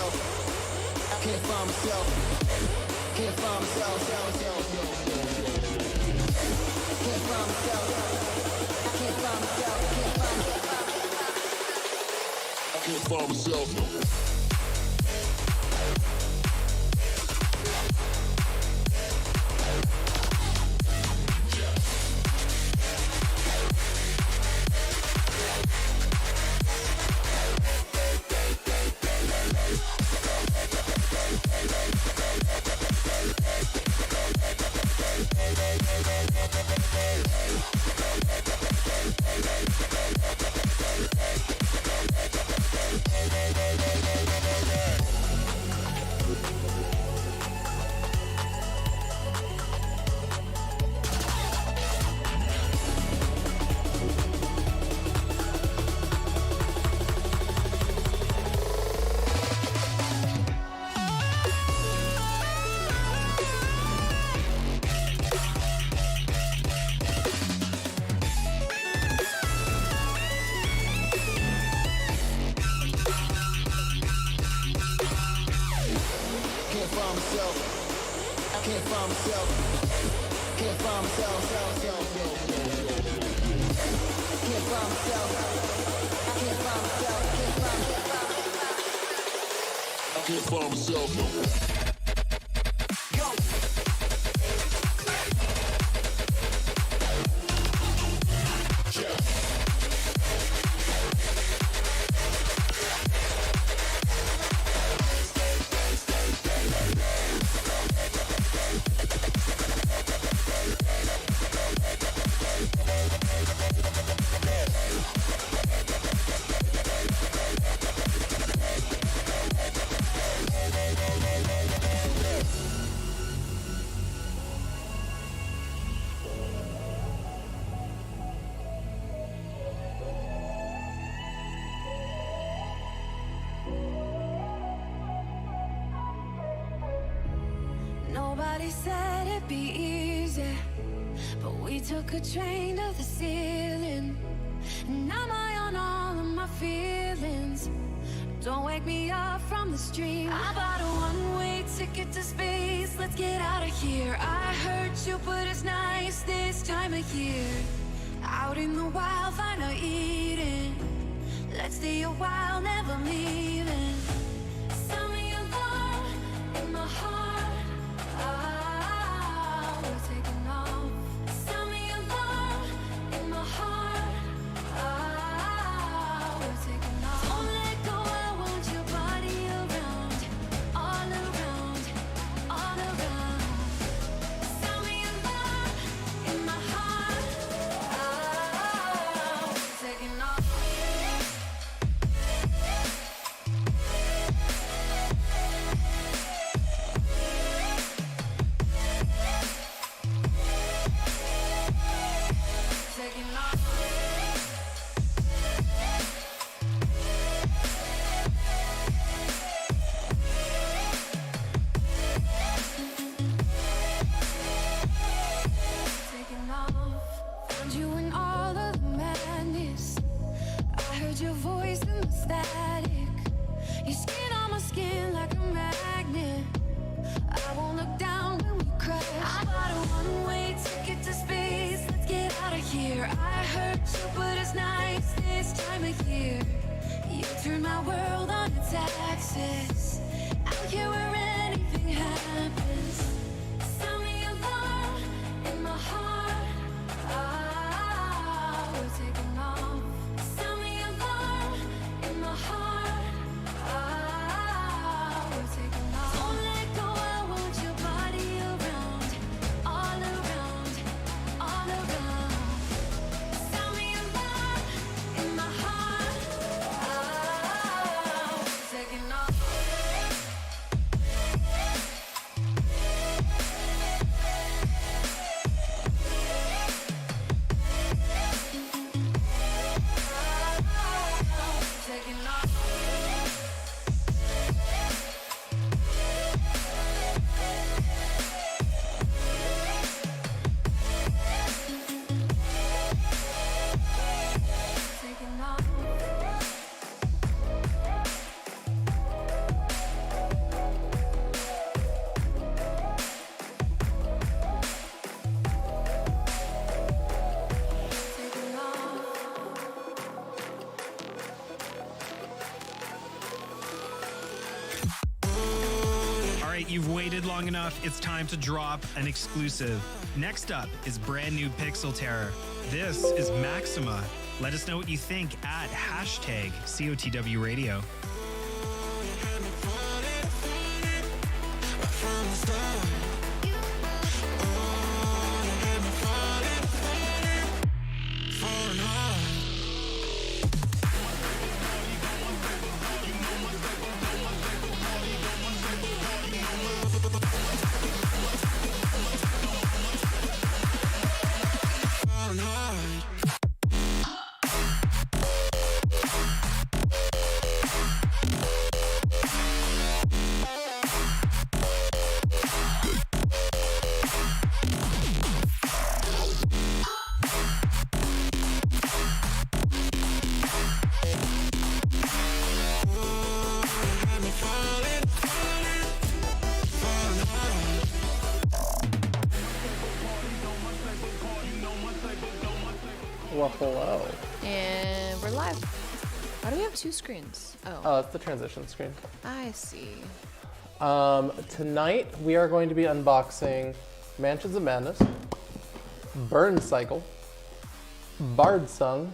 myself. I can't find myself. Can't find myself. Can't find myself. I can't find myself. I can't find myself. Nobody said it'd be easy, but we took a train to the ceiling. And I'm high on all of my feelings. Don't wake me up from the stream. I bought a one-way ticket to space. Let's get out of here. I hurt you, but it's nice this time of year. Out in the wild, find a eating. Let's stay a while, never leaving. Sound me alarm in my heart. We're taking off. Sound me alarm in my heart. We're taking off. Don't let go, I want your body around, all around, all around. Sound me alarm in my heart. We're taking off. you've waited long enough. It's time to drop an exclusive. Next up is brand new Pixel Terror. This is Maxima. Let us know what you think at hashtag COTW Radio. Well, hello. And we're live. Why do we have two screens? Oh, it's the transition screen. I see. Tonight we are going to be unboxing Mansions of Madness, Burncycle, Bardsung,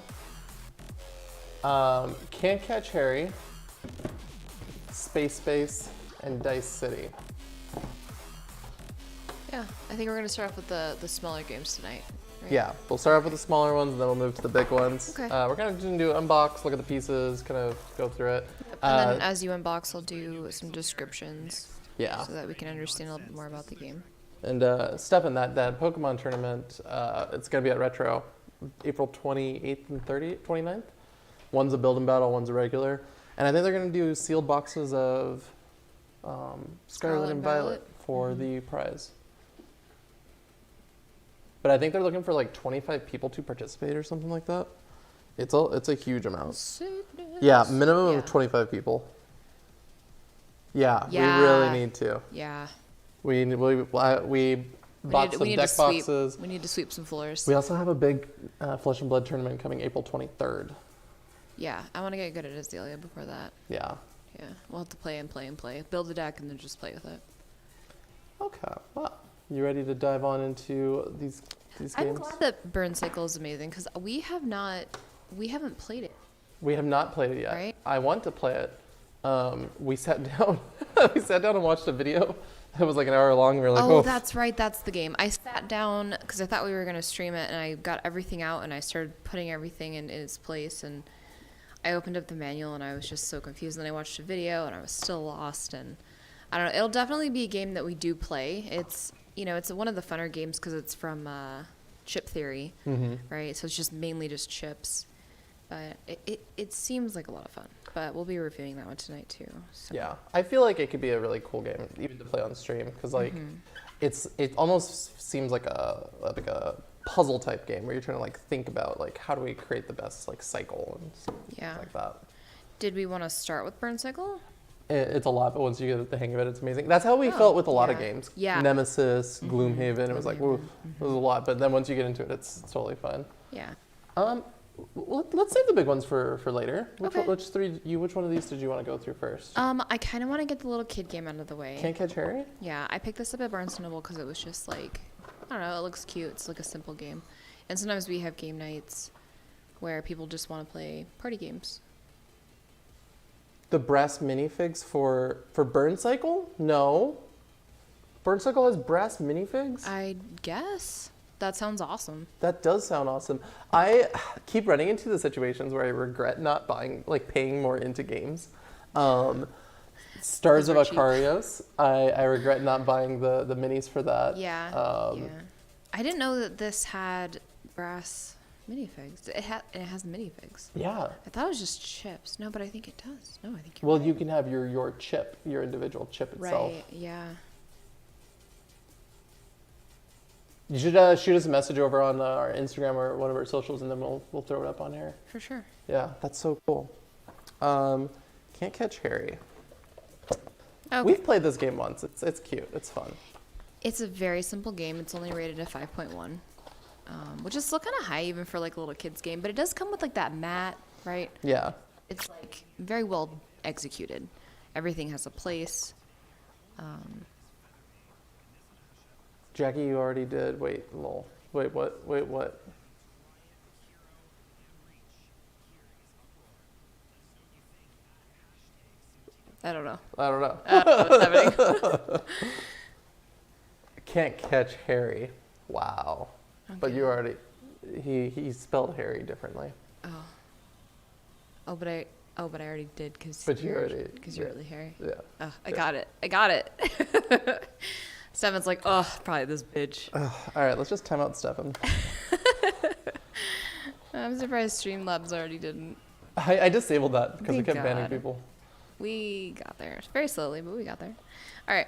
Can't Catch Harry, Space, and Dice City. Yeah, I think we're going to start off with the smaller games tonight. Right? Yeah, we'll start off with the smaller ones, and then we'll move to the big ones. Okay. We're kind of going to do unbox, look at the pieces, kind of go through it. Yep. And then as you unbox, I'll do some descriptions. Yeah. So that we can understand a little bit more about the game. And Stefan, that Pokemon tournament, it's going to be at Retro, April 28th and 29th. One's a build and battle, one's a regular. And I think they're going to do sealed boxes of Scarlet and Violet for the prize. But I think they're looking for like 25 people to participate or something like that. It's a huge amount. Yeah, minimum of 25 people. Yeah, we really need to. Yeah. We bought some deck boxes. We need to sweep some floors. We also have a big Flesh and Blood tournament coming April 23rd. Yeah, I want to get good at Azalea before that. Yeah. Yeah, we'll have to play and play and play. Build a deck and then just play with it. Okay, well, you ready to dive on into these games? I'm glad that Burncycle is amazing because we haven't played it. We have not played it yet. Right? I want to play it. We sat down. We sat down and watched a video that was like an hour long. We were like, oh, that's right. That's the game. I sat down because I thought we were going to stream it, and I got everything out, and I started putting everything in its place, and I opened up the manual, and I was just so confused. And then I watched a video, and I was still lost. And I don't know. It'll definitely be a game that we do play. It's one of the funner games because it's from Chip Theory, right? So it's just mainly just chips. But it seems like a lot of fun. But we'll be reviewing that one tonight too. So. Yeah, I feel like it could be a really cool game even to play on stream because like it almost seems like a puzzle type game where you're trying to like think about like how do we create the best like cycle and stuff like that. Did we want to start with Burncycle? It's a lot, but once you get the hang of it, it's amazing. That's how we felt with a lot of games. Yeah. Nemesis, Gloomhaven, it was like, woo, it was a lot. But then once you get into it, it's totally fun. Yeah. Let's save the big ones for later. Which Okay. Which one of these did you want to go through first? I kind of want to get the little kid game out of the way. Can't Catch Harry? Yeah, I picked this up at Barnes & Noble because it was just like, I don't know, it looks cute. It's like a simple game. And sometimes we have game nights where people just want to play party games. The brass minifigs for Burncycle? No. Burncycle has brass minifigs? I guess. That sounds awesome. That does sound awesome. I keep running into the situations where I regret not paying more into games. Stars of Akarios, I regret not buying the minis for that. Yeah, yeah. I didn't know that this had brass minifigs. It has minifigs. Yeah. I thought it was just chips. No, but I think it does. No, I think you're right. You can have your chip, your individual chip itself. Right, yeah. You should shoot us a message over on our Instagram or one of our socials, and then we'll throw it up on here. For sure. Yeah, that's so cool. Can't Catch Harry. Okay. We've played this game once. It's cute. It's fun. It's a very simple game. It's only rated a 5.1, which is still kind of high even for like a little kid's game. But it does come with like that mat, right? Yeah. It's like very well executed. Everything has a place. Jackie, you already did. Wait, lol. Wait, what? Wait, what? I don't know. I don't know. What's happening? Can't catch Harry. Wow. But Okay. you already. He spelled Harry differently. Oh, but I already did because But you already. you're really hairy. Yeah. Oh, I Yeah. got it. Stefan's like, oh, probably this bitch. All right, let's just time out Stefan. I'm surprised Streamlabs already didn't. I disabled that because it Thank kept banning God. people. We got there very slowly, but we got there. All right.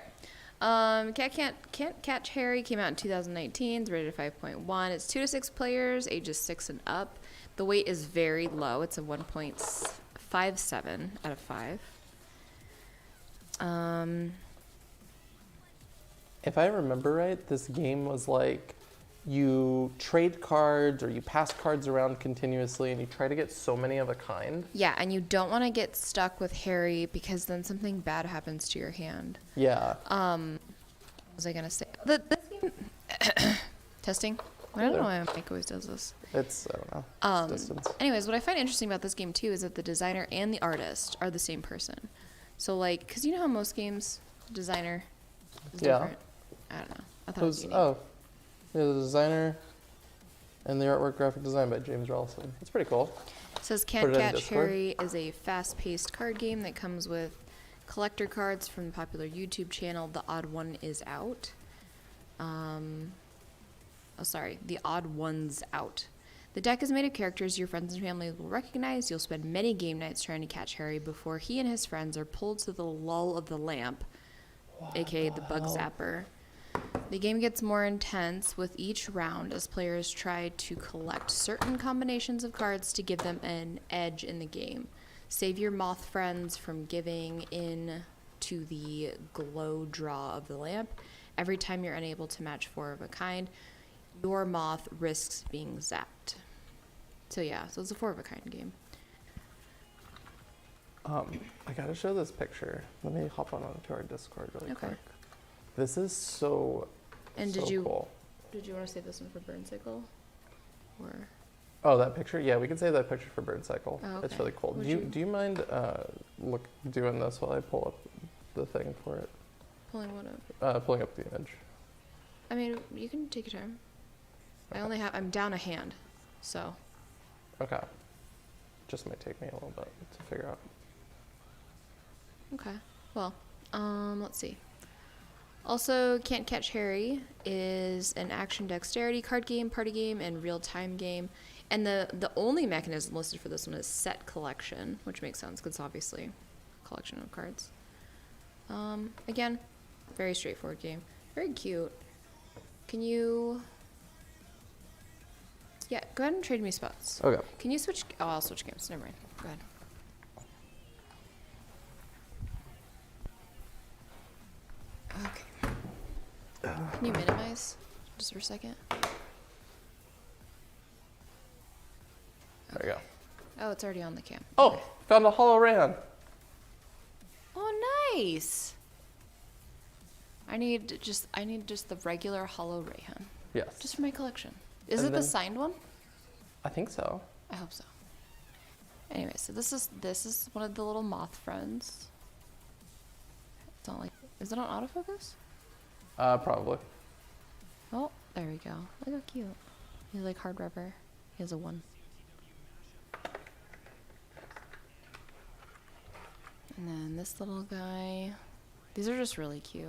Can't Catch Harry came out in 2019. It's rated 5.1. It's 2 to 6 players, ages 6 and up. The weight is very low. It's a 1.57 out of 5. If I remember right, this game was like you trade cards or you pass cards around continuously and you try to get so many of a kind. Yeah, and you don't want to get stuck with Harry because then something bad happens to your hand. Yeah. What was I gonna say? This game testing. I don't know why my mic always does this. It's, I don't know. It's distance. Anyways, what I find interesting about this game too is that the designer and the artist are the same person. So like, cause you know how most games designer is Yeah. different. I don't know. I thought it was unique. Oh, yeah, the designer and the artwork graphic design by James Ralston. It's pretty cool. It says Put Can't it in Catch Discord. Harry is a fast-paced card game that comes with collector cards from the popular YouTube channel The Odd One Is Out. The Odd One's Out. The deck is made of characters your friends and family will recognize. You'll spend many game nights trying to catch Harry before he and his friends are pulled to the lull of the lamp, aka the bug zapper. The game gets more intense with each round as players try to collect certain combinations of cards to give them an edge in the game. Save your moth friends from giving in to the glow draw of the lamp. Every time you're unable to match 4 of a kind, your moth risks being zapped. So yeah, so it's a 4 of a kind game. I gotta show this picture. Let me hop onto our Discord really Okay. quick. This is so, And so did you cool. want to save this one for Burncycle? Or Oh, that picture? Yeah, we can save that picture for Burncycle. Oh, It's okay. really cool. Would Do you mind doing this while I pull up the thing for it? pulling one up? Pulling up the image. I mean, you can take your time. I'm down a hand, so. Okay. Just might take me a little bit to figure out. Okay. Well, let's see. Also, Can't Catch Harry is an action dexterity card game, party game, and real-time game. And the only mechanism listed for this one is set collection, which makes sense because obviously collection of cards. Again, very straightforward game. Very cute. Can you... Yeah, go ahead and trade me spots. Okay. Can you switch... Oh, I'll switch games. Never mind. Go ahead. Okay. Can you minimize just for a second? There you go. Oh, it's already on the cam. Oh, found a hollow Rayhan. Oh, nice. I need just the regular hollow Rayhan, Yes. just for my collection. Is And it the then- signed one? I think so. I hope so. Anyway, so this is one of the little moth friends. It's not like, is it on autofocus? Probably. Oh, there we go. Look how cute. He's like hard rubber. He has a 1. And then this little guy. These are just really cute.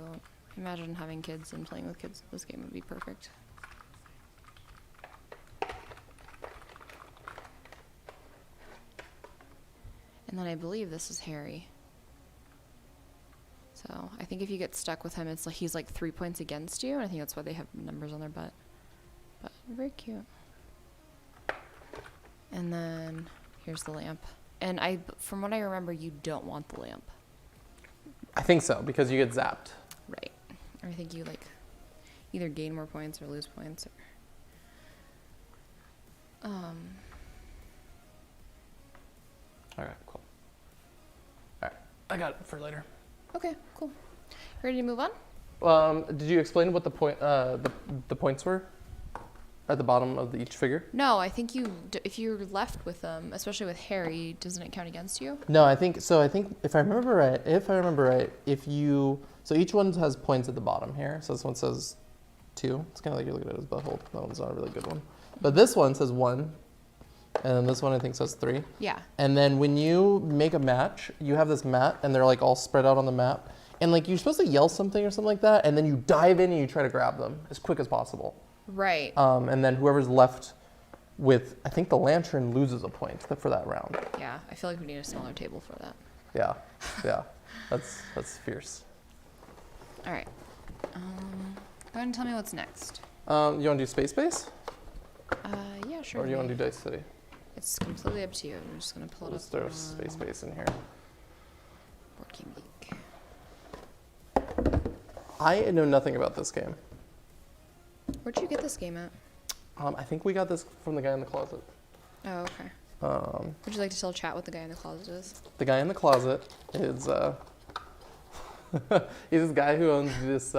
Imagine having kids and playing with kids. This game would be perfect. And then I believe this is Harry. So I think if you get stuck with him, it's like he's like 3 points against you, and I think that's why they have numbers on their butt. But very cute. And then here's the lamp. And from what I remember, you don't want the lamp. I think so, because you get zapped. Right. Or I think you like either gain more points or lose points. Alright, cool. Alright, I got it for later. Okay, cool. Ready to move on? Did you explain what the points were at the bottom of each figure? No, I think if you're left with them, especially with Harry, doesn't it count against you? No, I think so. I think if I remember right, so each one has points at the bottom here. So this one says 2. It's kind of like you're looking at his butthole. That one's not a really good one. But this one says 1, and then this one I think says 3. Yeah. And then when you make a match, you have this mat, and they're like all spread out on the map. And like you're supposed to yell something or something like that, and then you dive in and you try to grab them as quick as possible. Right. And then whoever's left with, I think the lantern loses a point for that round. Yeah, I feel like we need a smaller table for that. Yeah, that's fierce. All right. Go ahead and tell me what's next. You want to do Space Base? Yeah, sure. Or do you want to do Dice City? It's completely up to you. I'm just gonna pull it Let's up. throw Space Base in here. Board Game Geek. I know nothing about this game. Where'd you get this game at? I think we got this from the guy in the closet. Oh, okay. Um, Would you like to tell chat what the guy in the closet is? The guy in the closet is he's this guy who owns this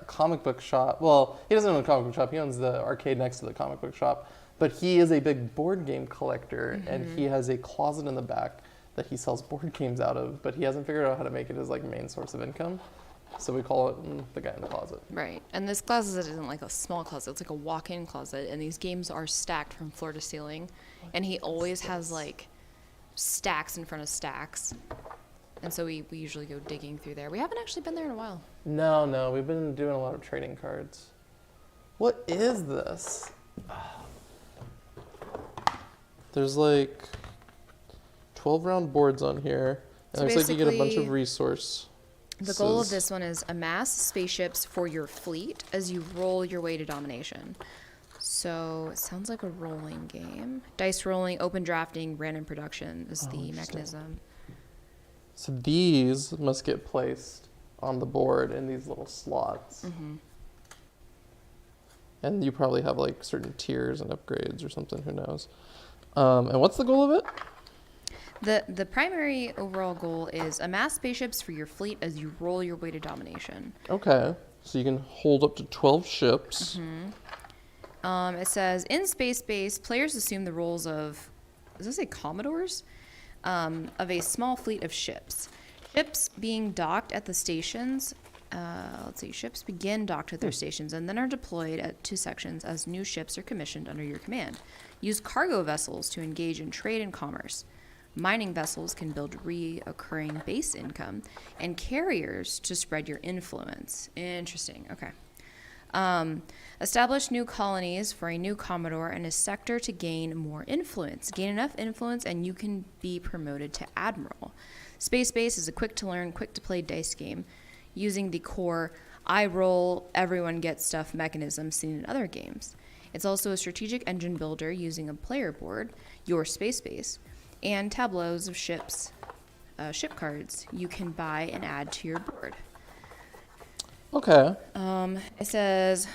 comic book shop. Well, he doesn't own a comic book shop. He owns the arcade next to the comic book shop. But he is a big board game collector, and he has a closet in the back that he sells board games out of. But he hasn't figured out how to make it his like main source of income. So we call it the guy in the closet. Right. And this closet isn't like a small closet. It's like a walk-in closet, and these games are stacked from floor to ceiling. And he always has like stacks in front of stacks. And so we usually go digging through there. We haven't actually been there in a while. No, we've been doing a lot of trading cards. What is this? There's like 12 round boards on here. And So it looks like you get a bunch of basically, resources. The goal of this one is amass spaceships for your fleet as you roll your way to domination. So it sounds like a rolling game. Dice rolling, open drafting, random production is the mechanism. So these must get placed on the board in these little slots. And you probably have like certain tiers and upgrades or something, who knows. And what's the goal of it? The primary overall goal is amass spaceships for your fleet as you roll your way to domination. Okay, so you can hold up to 12 ships. It says, in Space Base, players assume the roles of, does this say Commodores? Of a small fleet of ships. Ships being docked at the stations, ships begin docked at their stations and then are deployed at 2 sections as new ships are commissioned under your command. Use cargo vessels to engage in trade and commerce. Mining vessels can build reoccurring base income, and carriers to spread your influence. Interesting. Okay. Establish new colonies for a new Commodore and a sector to gain more influence. Gain enough influence and you can be promoted to Admiral. Space Base is a quick-to-learn, quick-to-play dice game using the core I roll, everyone gets stuff mechanism seen in other games. It's also a strategic engine builder using a player board, your Space Base, and tableaus of ships, ship cards you can buy and add to your board. Okay. It says,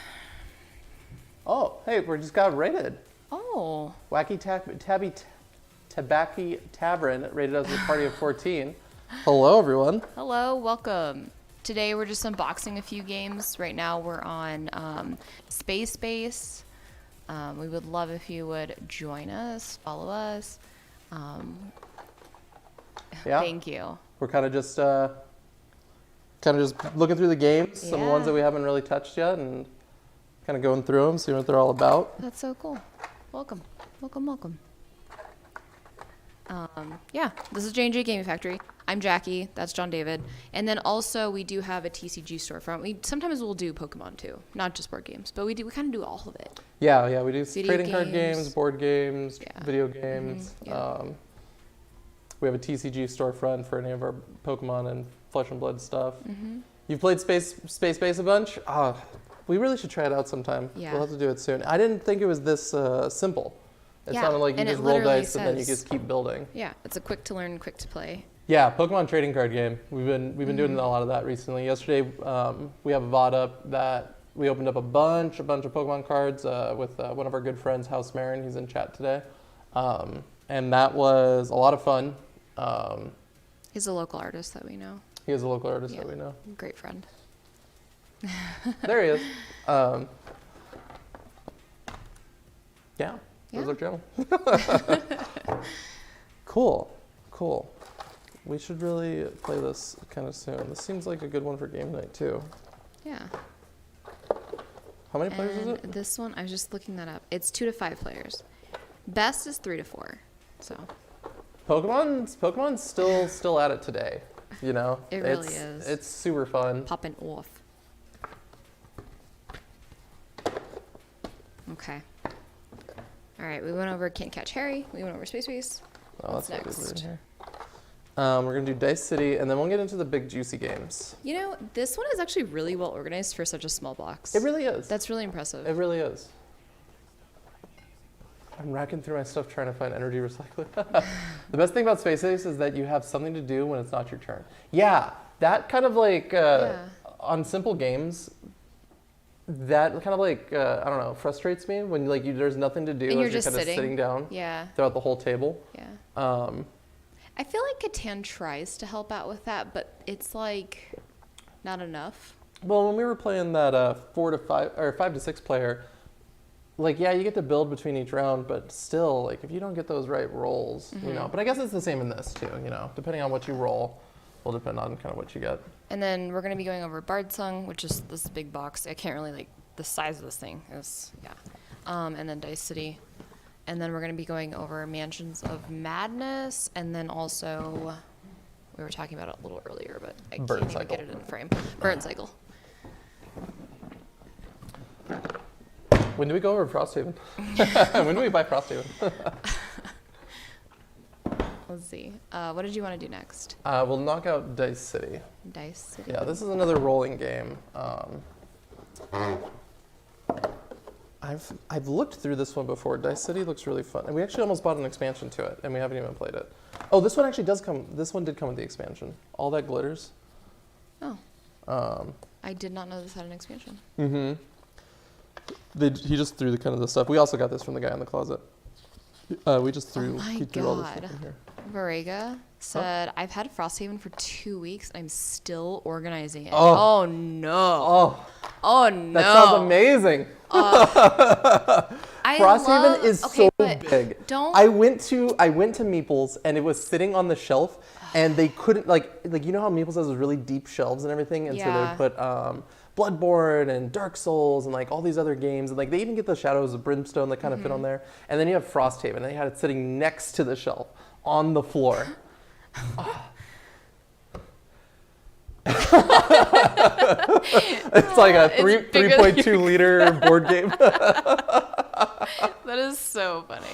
Oh, hey, we just got rated. oh, Wacky Tabaki Tavern rated us a party of 14. Hello, everyone. hello, welcome. Today we're just unboxing a few games. Right now we're on Space Base. We would love if you would join us, follow us. Yeah. Thank you. We're kind of just looking through the games, some Yeah. ones that we haven't really touched yet, and kind of going through them, seeing what they're all about. That's so cool. Welcome. Welcome. Yeah, this is J&J Gaming Factory. I'm Jackie. That's John David. And then also we do have a TCG storefront. Sometimes we'll do Pokemon too, not just board games, but we kind of do all of it. Yeah, we do Video trading card games, games. board games, Yeah. video games. Yeah. We have a TCG storefront for any of our Pokemon and Flesh and Blood stuff. Mm-hmm. You've played Space Base a bunch? We really should try it out sometime. Yeah. We'll have to do it soon. I didn't think it was this simple. It Yeah, sounded like you and it just roll literally dice and then you says- just keep building. Yeah, it's a quick to learn, quick to play. Yeah, Pokemon trading card game. We've been Mm-hmm. doing a lot of that recently. Yesterday, we have a VOD up that we opened up a bunch of Pokemon cards with one of our good friends, House Marin. He's in chat today, and that was a lot of fun. He's a local artist that we know. He is a local artist Yeah. that we know. Great friend. There he is. Yeah, there's our channel. Cool. We should really play this kind of soon. This seems like a good one for game night too. Yeah. How many players is And it? this one, I was just looking that up. It's 2 to 5 players. Best is 3 to 4. So Pokemon's still at it today. You know, It really is. It's super fun. popping off. Okay. All right, we went over Can't Catch Harry. We went over Space Race. Oh, What's that's what next? we did here. We're gonna do Dice City, and then we'll get into the big juicy games. You know, this one is actually really well organized for such a small box. It really is. That's really impressive. It really is. I'm racking through my stuff trying to find energy recycling. The best thing about Space Ace is that you have something to do when it's not your turn. Yeah, that kind of like on simple games. That kind of like I don't know, frustrates me when like there's nothing to do And you're as just kind of sitting down Yeah. throughout the whole table. Yeah. I feel like Catan tries to help out with that, but it's like not enough. Well, when we were playing that 4 to 5 or 5 to 6 player, like yeah, you get to build between each round, but still, like if you don't get those right rolls, you know. But I guess it's the same in this too, you know. Depending on what you roll, will depend on kind of what you get. And then we're going to be going over Bardsung, which is this big box. I can't really, like, the size of this thing is, yeah. And then Dice City. And then we're going to be going over Mansions of Madness. And then also, we were talking about it a little earlier, but I can't even Burncycle. get it in frame. Burncycle. When do we go over Frosthaven? When do we buy Frosthaven? Let's see. What did you want to do next? We'll knock out Dice City. Dice City. Yeah, this is another rolling game. I've looked through this one before. Dice City looks really fun, and we actually almost bought an expansion to it, and we haven't even played it. Oh, this one actually does come. This one did come with the expansion. All That Glitters. Oh. I did not know this had an expansion. Mm-hmm. He just threw the kind of the stuff. We also got this from the guy in the closet. We just threw. Oh my he threw all this God. stuff in here. Varega said, I've had Frosthaven for 2 weeks and I'm still organizing it. Oh. Oh no. Oh, Oh no. that sounds amazing. Frosthaven is so big. I went to Meeple's and it was sitting on the shelf, and they couldn't like you know how Meeple's has those really deep shelves and everything, and so they would put Bloodborne and Dark Souls and like all these other games, and like they even get the Shadows of Brimstone that kind of fit on there, and then you have Frosthaven, and they had it sitting next to the shelf on the floor. It's like a 3.2 liter board game. That is so funny.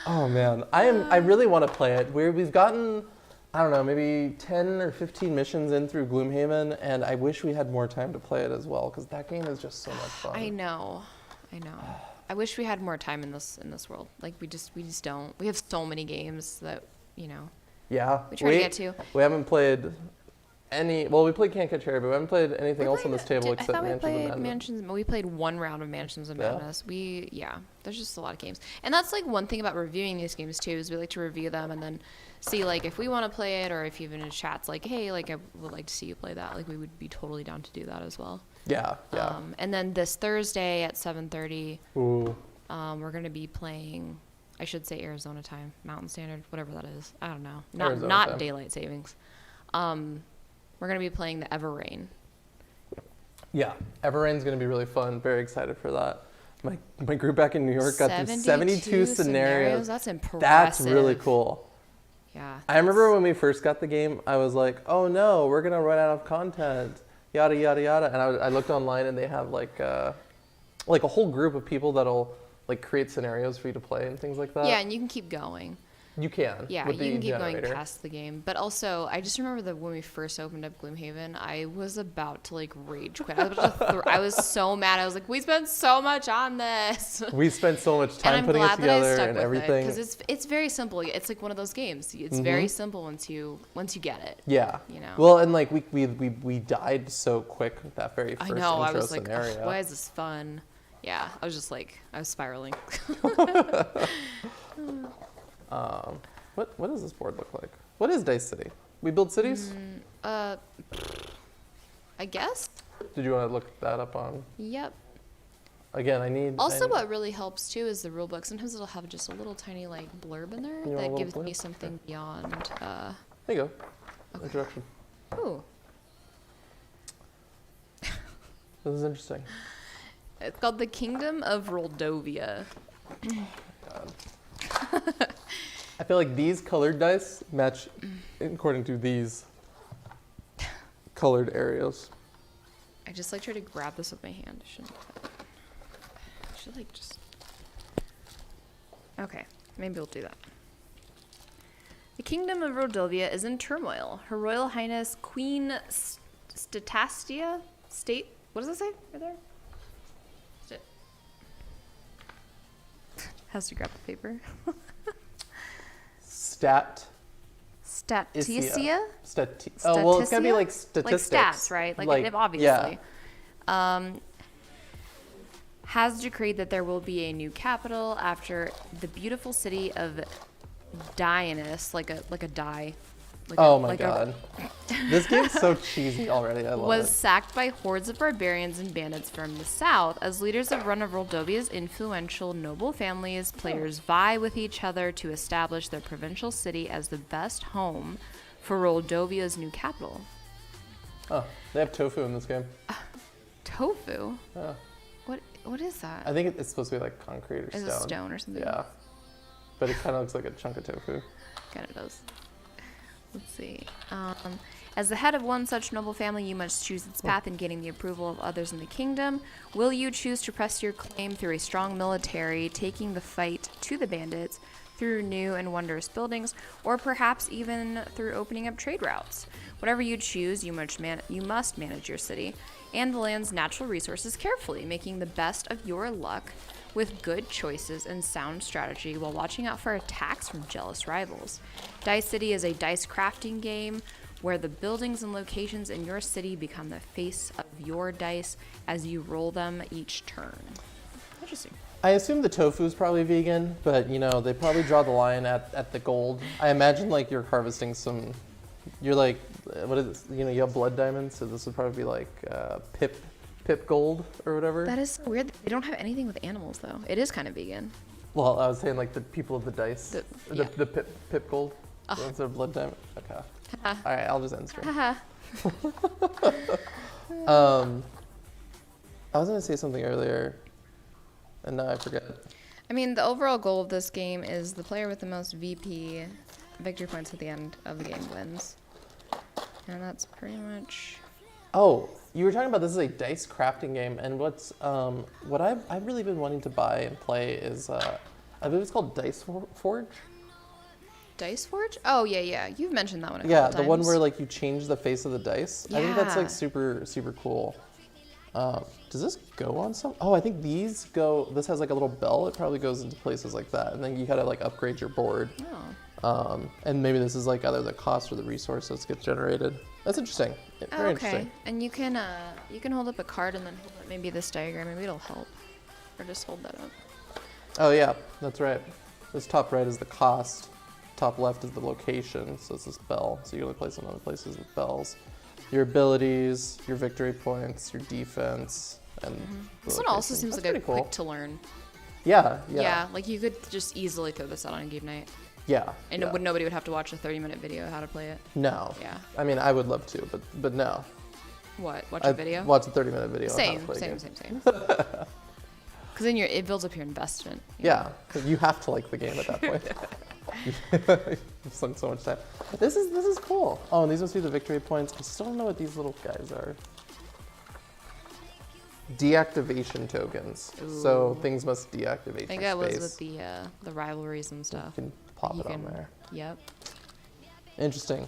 Oh man, I really want to play it. We've gotten, I don't know, maybe 10 or 15 missions in through Gloomhaven, and I wish we had more time to play it as well, because that game is just so much fun. I know. I wish we had more time in this world. Like we just don't. We have so many games that, you know. Yeah. We try to get to. We haven't played any. Well, we played Can't Catch Harry, but we haven't played anything else on this table except Mansions of Madness. We played one round of Mansions of Madness. There's just a lot of games. And that's like one thing about reviewing these games too, is we like to review them and then see like if we want to play it, or if even in chat's like, hey, like I would like to see you play that. Like we would be totally down to do that as well. Yeah. And then this Thursday at 7:30, Ooh. we're gonna be playing, I should say Arizona time, Mountain Standard, whatever that is. I don't know. Arizona Not time. daylight savings. We're gonna be playing the Everrain. Yeah, Everrain's going to be really fun. Very excited for that. My group back in New York got through 72 scenarios. That's impressive. That's really cool. Yeah. I remember when we first got the game, I was like, oh no, we're going to run out of content, yada, yada, yada. And I looked online, and they have like a whole group of people that'll like create scenarios for you to play and things like that. Yeah, and you can keep going. You can. Yeah, with you the can keep generator. going past the game. But also, I just remember that when we first opened up Gloomhaven, I was about to like rage quit. I was so mad. I was like, we spent so much on this. We spent so much time putting it together and everything. Because it's very simple. It's like one of those games. It's very simple once you get it. Yeah. You know. Well, and like we died so quick with that very first I know. intro I was like, scenario. why is this fun? Yeah. I was just like, I was spiraling. What does this board look like? What is Dice City? We build cities? I guess. Did you want to look that up on? Yep. Again, I need. Also, what really helps too is the rule book. Sometimes it'll have just a little tiny like blurb in there You want a that little gives blurb? me something beyond. There you go. Okay. Introduction. Ooh, This is interesting. it's called the Kingdom of Roldovia. God. I feel like these colored dice match according to these colored areas. I just like try to grab this with my hand. I should like just. Okay, maybe we'll do that. The Kingdom of Rodovia is in turmoil. Her Royal Highness Queen Statastia what does it say right there? Has to grab the paper. Stat. Staticia? Oh, well, it's gotta be Staticia? like statistics. Like stats, right? Like obviously. Yeah. Has decreed that there will be a new capital after the beautiful city of Dionys, like a die. Oh my god. This game's so cheesy already. I love was it. sacked by hordes of barbarians and bandits from the south. As leaders of one of Roldovia's influential noble families, players vie with each other to establish their provincial city as the best home for Roldovia's new capital. Oh, they have tofu in this game. Tofu? Yeah. What is that? I think it's supposed to be like concrete or Is stone. it stone or something? Yeah. But it kind of looks like a chunk of tofu. Kind of does. Let's see. As the head of one such noble family, you must choose its path in gaining the approval of others in the kingdom. Will you choose to press your claim through a strong military, taking the fight to the bandits through new and wondrous buildings, or perhaps even through opening up trade routes? Whatever you choose, you must manage your city and the land's natural resources carefully, making the best of your luck with good choices and sound strategy while watching out for attacks from jealous rivals. Dice City is a dice crafting game where the buildings and locations in your city become the face of your dice as you roll them each turn. Interesting. I assume the tofu is probably vegan, but you know, they probably draw the line at the gold. I imagine like you're harvesting some, you're like, what is it? You know, you have blood diamonds, so this would probably be like pip gold or whatever. That is so weird. They don't have anything with animals though. It is kind of vegan. Well, I was saying like the people of the dice, yeah. the pip gold instead of blood diamond. Okay. All right, I'll just end stream. I was gonna say something earlier, and now I forget. I mean, the overall goal of this game is the player with the most VP victory points at the end of the game wins. And that's pretty much... Oh, you were talking about this is a dice crafting game, and what I've really been wanting to buy and play is, I believe it's called Dice Forge. Dice Forge? Oh, yeah. You've mentioned that one a couple Yeah, times. the one where like you change the face of the dice. I think that's Yeah. like super, super cool. Does this go on some? Oh, I think these go, this has like a little bell. It probably goes into places like that. And then you gotta like upgrade your board. Oh. And maybe this is like either the cost or the resources get generated. That's interesting. Very Okay. interesting. And you can hold up a card and then hold up maybe this diagram. Maybe it'll help. Or just hold that up. Oh yeah, that's right. This top right is the cost. Top left is the location, so it's this bell. So you can only place it in other places with bells. Your abilities, your victory points, your defense, and This one also seems That's like a pretty cool. quick to learn. Yeah. Yeah, like you could just easily throw this out on a game night. Yeah. And yeah. nobody would have to watch a 30-minute video of how to play it. No. Yeah. I mean, I would love to, but no. What? Watch a video? Watch a 30-minute video. on how to Same. play a game. Because then it builds up your investment. Yeah, 'cause you have to like the game at that point. You've sunk so much time. This is cool. Oh, and these must be the victory points. I still don't know what these little guys are. Deactivation tokens. So things must deactivate. I think for that was space. with the rivalries and stuff. You can pop You it on can- there. Yep. Interesting.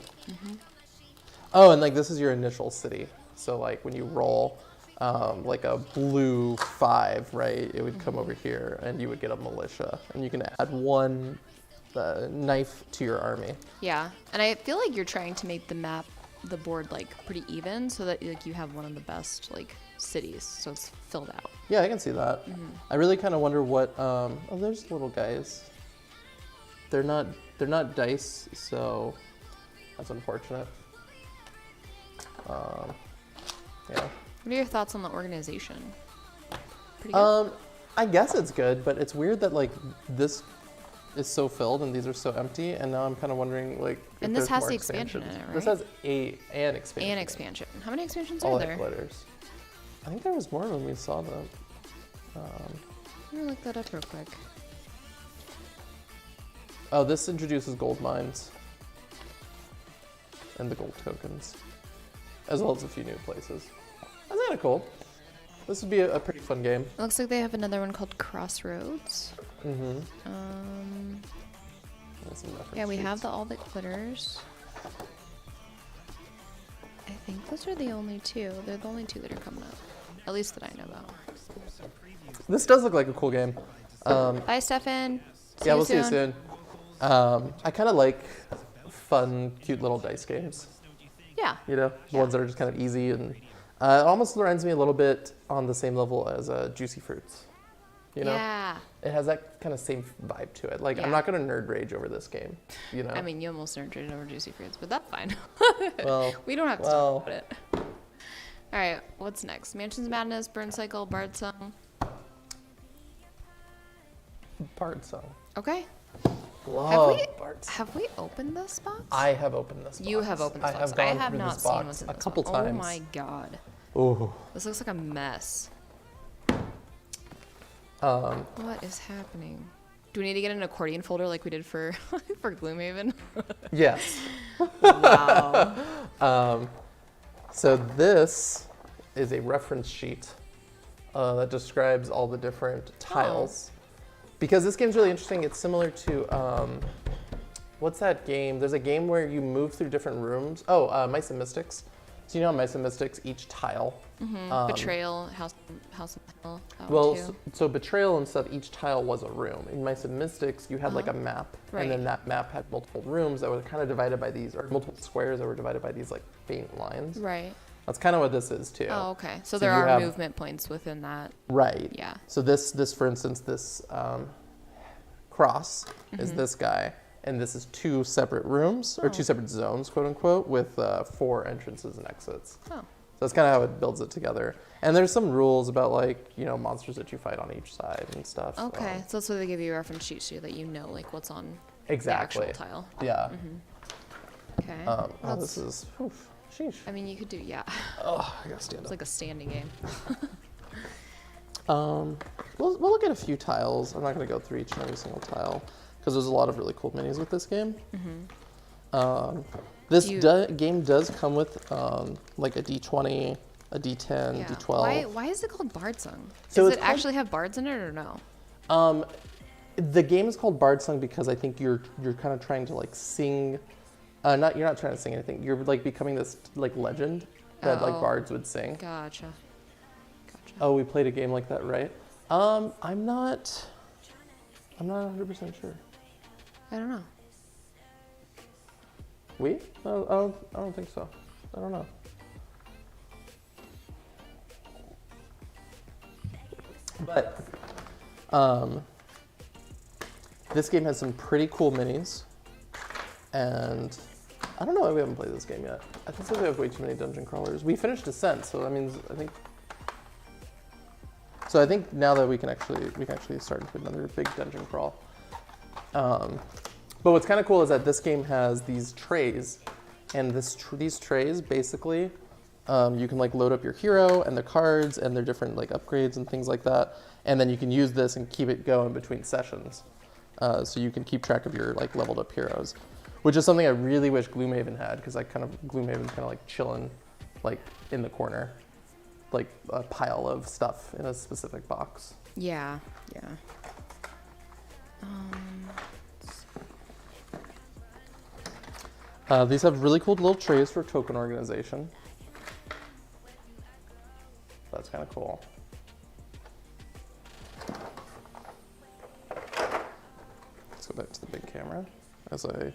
Oh, and like this is your initial city. So like when you roll like a blue 5, right? It would come over here and you would get a militia. And you can add one knife to your army. Yeah, and I feel like you're trying to make the board like pretty even, so that like you have one of the best like cities, so it's filled out. Yeah, I can see that. I really kind of wonder what. Oh, there's little guys. They're not dice, so that's unfortunate. Yeah, What are your thoughts on the organization? Pretty good. I guess it's good, but it's weird that like this is so filled and these are so empty, and now I'm kind of wondering like. If And this there's has more the expansion in expansions. it, This right? has an expansion. And expansion. How many expansions All are that there? glitters. I think there was more when we saw them. Let me look that up real quick. Oh, this introduces gold mines and the gold tokens, as well as a few new places. That's kind of cool. This would be a pretty fun game. It looks like they have another one called Crossroads. Mm-hmm. Yeah, we have all the glitters. I think those are the only two. They're the only two that are coming up. At least that I know about. This does look like a cool game. Bye, Stefan. Yeah, we'll see you soon. I kind of like fun, cute little dice games. Yeah. You know, the ones that are just kind of easy, and it almost reminds me a little bit on the same level as Juicy Fruits. You know, Yeah. it has that kind of same vibe to it. Like, Yeah. I'm not gonna nerd rage over this game. You know. I mean, you almost nerded over Juicy Fruits, but that's fine. well, We don't have to talk about it. All right, what's next? Mansions Madness, Burncycle, Bardsung. Bardsung. Okay. Love Bardsung. Have we opened this box? I have opened this box. You have opened this box. have gone I have through not this seen box what's in a this couple box. times. Oh my god. Oh. This looks like a mess. What is happening? Do we need to get an accordion folder like we did for for Gloomhaven? Yes. Wow. So this is a reference sheet that describes all the different tiles. Because this game's really interesting. It's similar to, what's that game? There's a game where you move through different rooms. Oh, Mice and Mystics. So you know how Mice and Mystics, each tile. Betrayal, House of Hell. that one Well, too. so Betrayal and stuff, each tile was a room. In Mice and Mystics, you had like a map. Right. And then that map had multiple rooms that were kind of divided by these, or multiple squares that were divided by these like faint lines. Right. That's kind of what this is too. Oh, okay. So So there you are have- movement points within that. Right. Yeah. So this for instance, this cross is this guy, and this is two separate rooms, or two separate zones, quote unquote, with 4 entrances and exits. Oh. So that's kind of how it builds it together. And there's some rules about like, you know, monsters that you fight on each side and stuff. Okay. So that's why they give you a reference sheet so that you know like what's on Exactly. the actual tile. Yeah. Okay. Oh, That's- this is, oof, sheesh. I mean, you could do, yeah. Oh, I gotta stand It's up. like a standing game. We'll look at a few tiles. I'm not going to go through each and every single tile because there's a lot of really cool minis with this game. This game does come with like a D20, a D10, Yeah. D12. Why is it called Bardsung? So Does it's it called- actually have bards in it or no? The game is called Bardsung because I think you're kind of trying to like sing. You're not trying to sing anything. You're like becoming this like legend that like Oh. bards would sing. Gotcha. Oh, we played a game like that, right? I'm not 100% sure. I don't know. We? No, I don't think so. I don't know. But this game has some pretty cool minis, and I don't know why we haven't played this game yet. I think we have way too many dungeon crawlers. We finished Descent, so that means I think now that we can actually start into another big dungeon crawl. But what's kind of cool is that this game has these trays, and these trays basically, you can like load up your hero and their cards and their different like upgrades and things like that, and then you can use this and keep it going between sessions, so you can keep track of your like leveled up heroes, which is something I really wish Gloomhaven had, because Gloomhaven's kind of like chilling, like in the corner, like a pile of stuff in a specific box. Yeah. These have really cool little trays for token organization. That's kind of cool. Let's go back to the big camera as I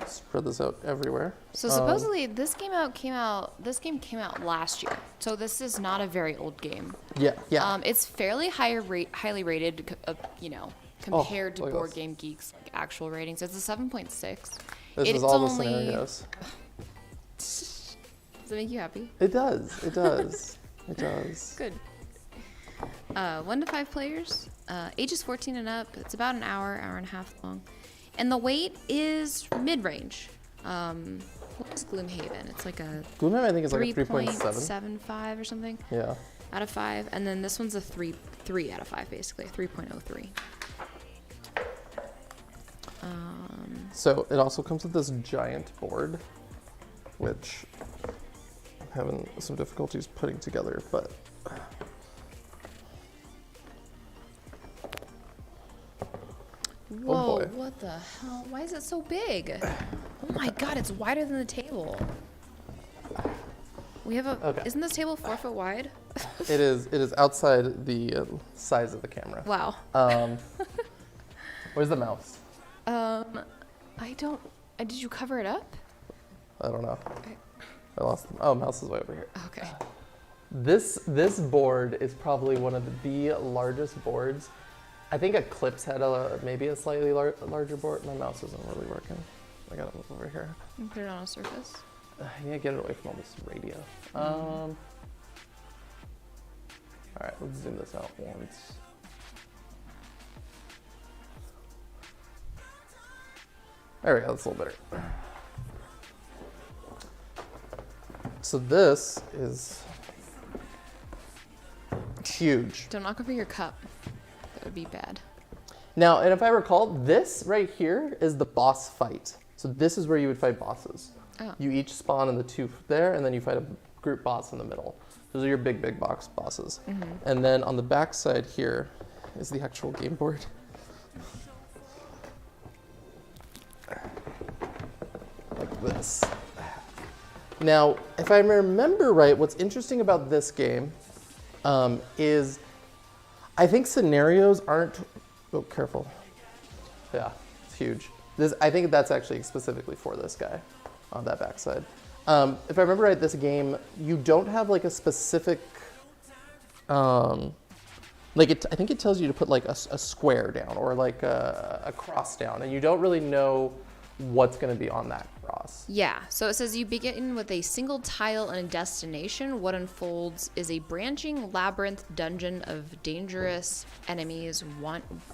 spread this out everywhere. So supposedly this game came out last year. So this is not a very old game. Yeah. It's fairly highly rated, compared to look at Board this. Game Geek's like, actual ratings. It's a 7.6. This is all the scenarios. Does it make you happy? It does. It does. It does. Good. 1 to 5 players, ages 14 and up. It's about an hour and a half long. And the weight is mid-range. What is Gloomhaven? It's like a Gloomhaven, I think, is like a 3.7. 3.75 or something. Yeah. Out of 5. And then this one's a 3 out of 5, basically. 3.03. So it also comes with this giant board, which I'm having some difficulties putting together, but Whoa, boy. what the hell? Why is it so big? Oh my god, it's wider than the table. We have a... Okay. Isn't this table 4 foot wide? it is outside the size of the camera. Wow. Where's the mouse? I don't... did you cover it up? I don't know. I lost them. Oh, mouse is way over here. Okay. This board is probably one of the largest boards. I think Eclipse had maybe a slightly larger board. My mouse isn't really working. I gotta move over here. You put it on a surface. Yeah, get it away from all this radio. All right, let's zoom this out once. There we go, that's a little better. So this is huge. Don't knock over your cup. That would be bad. Now, and if I recall, this right here is the boss fight. So this is where you would fight bosses. Oh. You each spawn in the 2 there, and then you fight a group boss in the middle. Those are your big box bosses. Mm-hmm. And then on the back side here is the actual game board. Like this. Now, if I remember right, what's interesting about this game is I think scenarios aren't... Oh, careful. Yeah, it's huge. I think that's actually specifically for this guy on that backside. If I remember right, this game, you don't have like a specific... I think it tells you to put like a square down or like a cross down, and you don't really know what's going to be on that cross. Yeah, so it says you begin with a single tile and a destination. What unfolds is a branching labyrinth dungeon of dangerous enemies,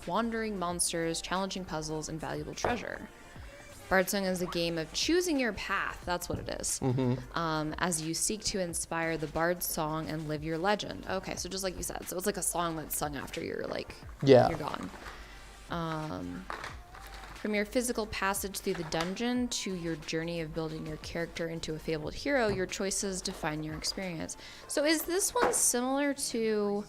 wandering monsters, challenging puzzles, and valuable treasure. Bardsung is a game of choosing your path. That's what it is. Mm-hmm. As you seek to inspire the bard's song and live your legend. Okay, so just like you said, so it's like a song that's sung after you're you're gone. From your physical passage through the dungeon to your journey of building your character into a fabled hero, your choices define your experience. So is this one similar to...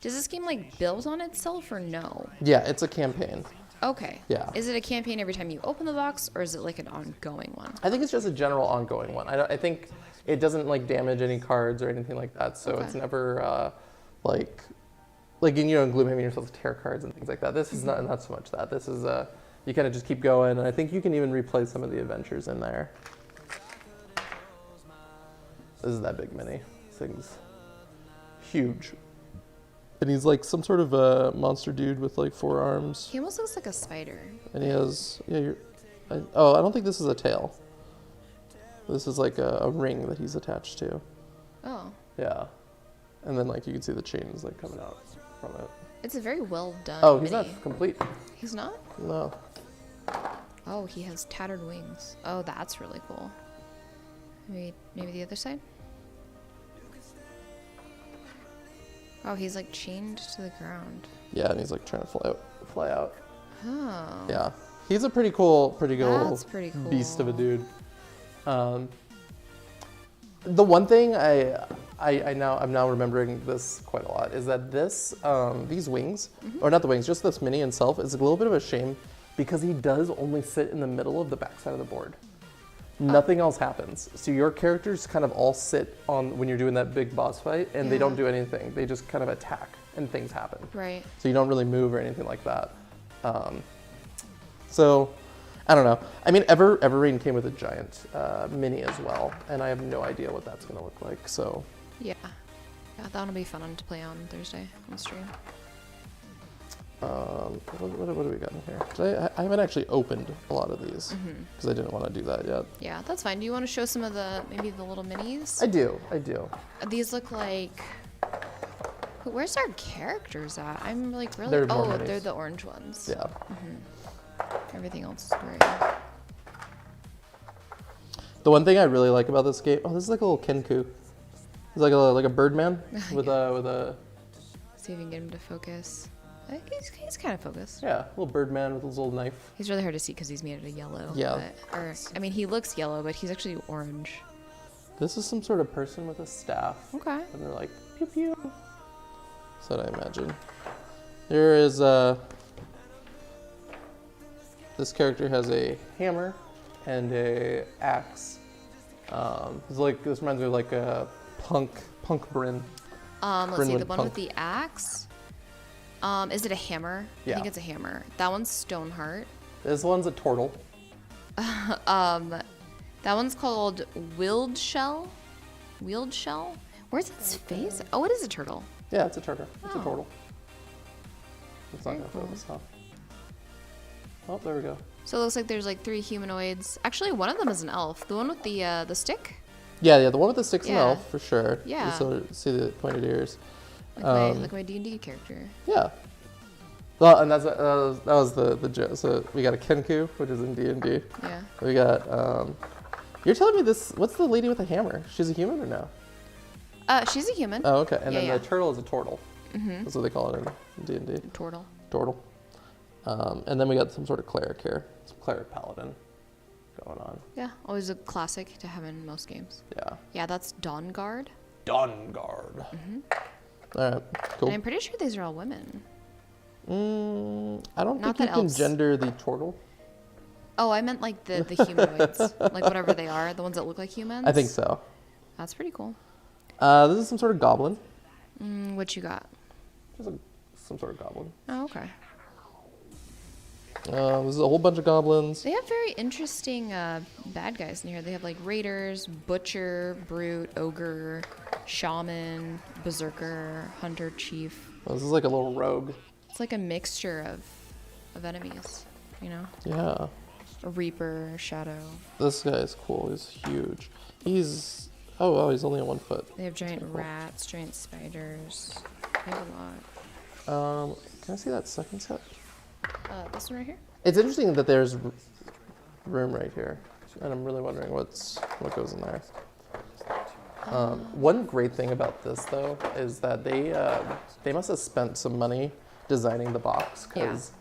Does this game build on itself or no? Yeah, it's a campaign. Okay. Yeah. Is it a campaign every time you open the box, or is it an ongoing one? I think it's just a general ongoing one. I think it doesn't damage any cards or anything like that, so Okay. it's never in Gloomhaven you're supposed to tear cards and things like that. This is not so much that. This is you kind of just keep going, and I think you can even replay some of the adventures in there. This is that big mini. This thing's huge. And he's some sort of a monster dude with 4 arms. He almost looks like a spider. And he has, I don't think this is a tail. This is a ring that he's attached to. Oh. Yeah. And then you can see the chains coming out from it. It's a very well done Oh, he's mini. not complete. He's not? No. Oh, he has tattered wings. Oh, that's really cool. Maybe the other side? Oh, he's chained to the ground. Yeah, and he's trying to fly out. Oh. Yeah. He's a pretty cool That's pretty cool. beast of a dude. The one thing I'm now remembering this quite a lot is that these wings, or not the wings, just this mini itself is a little bit of a shame because he does only sit in the middle of the backside of the board. Nothing else happens. So your characters kind of all sit on when you're doing that big boss fight, and they don't do anything. They just kind of attack, and things happen. Right. So you don't really move or anything like that. So, I don't know. I mean, Everrain came with a giant mini as well, and I have no idea what that's going to look like. So. Yeah. Yeah, that'll be fun to play on Thursday on stream. What do we got in here? 'Cause I haven't actually opened a lot of these because I didn't want to do that yet. Yeah, that's fine. Do you want to show some of maybe the little minis? I do. These look like. Where's our characters at? I'm like really. They're more Oh, minis. they're the orange ones. Yeah. Everything else is great. The one thing I really like about this game, this is like a little Kenku. It's like a Birdman with a. See if you can get him to focus. I think he's kind of focused. Yeah, little Birdman with his little knife. He's really hard to see because he's made out of yellow. Yeah. I mean, he looks yellow, but he's actually orange. This is some sort of person with a staff. Okay. And they're like, pew pew. That's what I imagine. Here is, this character has a hammer and a axe. This reminds me of like a punk Bryn. Let's see, the one Punk. with the axe. Is it a hammer? Yeah. I think it's a hammer. That one's Stoneheart. This one's a turtle. That one's called Willed Shell. Wheeled Shell? Where's its face? Oh, it is a turtle. Yeah, it's a turtle. It's a Oh. turtle. It's not Very gonna cool. focus, huh? Oh, there we go. So it looks like there's like 3 humanoids. Actually, one of them is an elf. The one with the stick? Yeah, the one with the sticks and Yeah. elf for sure. Yeah. You still see the pointed ears. Like my D&D character. Yeah. Well, and that was the joke. So we got a Kenku, which is in D&D. Yeah. We got. You're telling me this? What's the lady with the hammer? She's a human or no? She's a human. Oh, okay. And Yeah, then yeah. the turtle is a turtle. That's what they call it in D&D. Turtle. Turtle. And then we got some sort of cleric here. Some cleric paladin going on. Yeah, always a classic to have in most games. Yeah. Yeah, that's Dawn Guard. Dawn Guard. All right. Cool. And I'm pretty sure these are all women. I don't Not think you that can elves- gender the turtle. Oh, I meant like the humanoids. Like whatever they are, the ones that look like humans. I think so. That's pretty cool. This is some sort of goblin. What you got? Some sort of goblin. Oh, okay. This is a whole bunch of goblins. They have very interesting bad guys in here. They have like raiders, butcher, brute, ogre, shaman, berserker, hunter, chief. This is like a little rogue. It's like a mixture of enemies, you know? Yeah. A reaper, shadow. This guy is cool. He's huge. He's he's only at 1 foot. They have giant Cool. rats, giant spiders. They have a lot. Can I see that second set? This one right here? It's interesting that there's room right here, and I'm really wondering what goes in there. One great thing about this though is that they must have spent some money designing the box because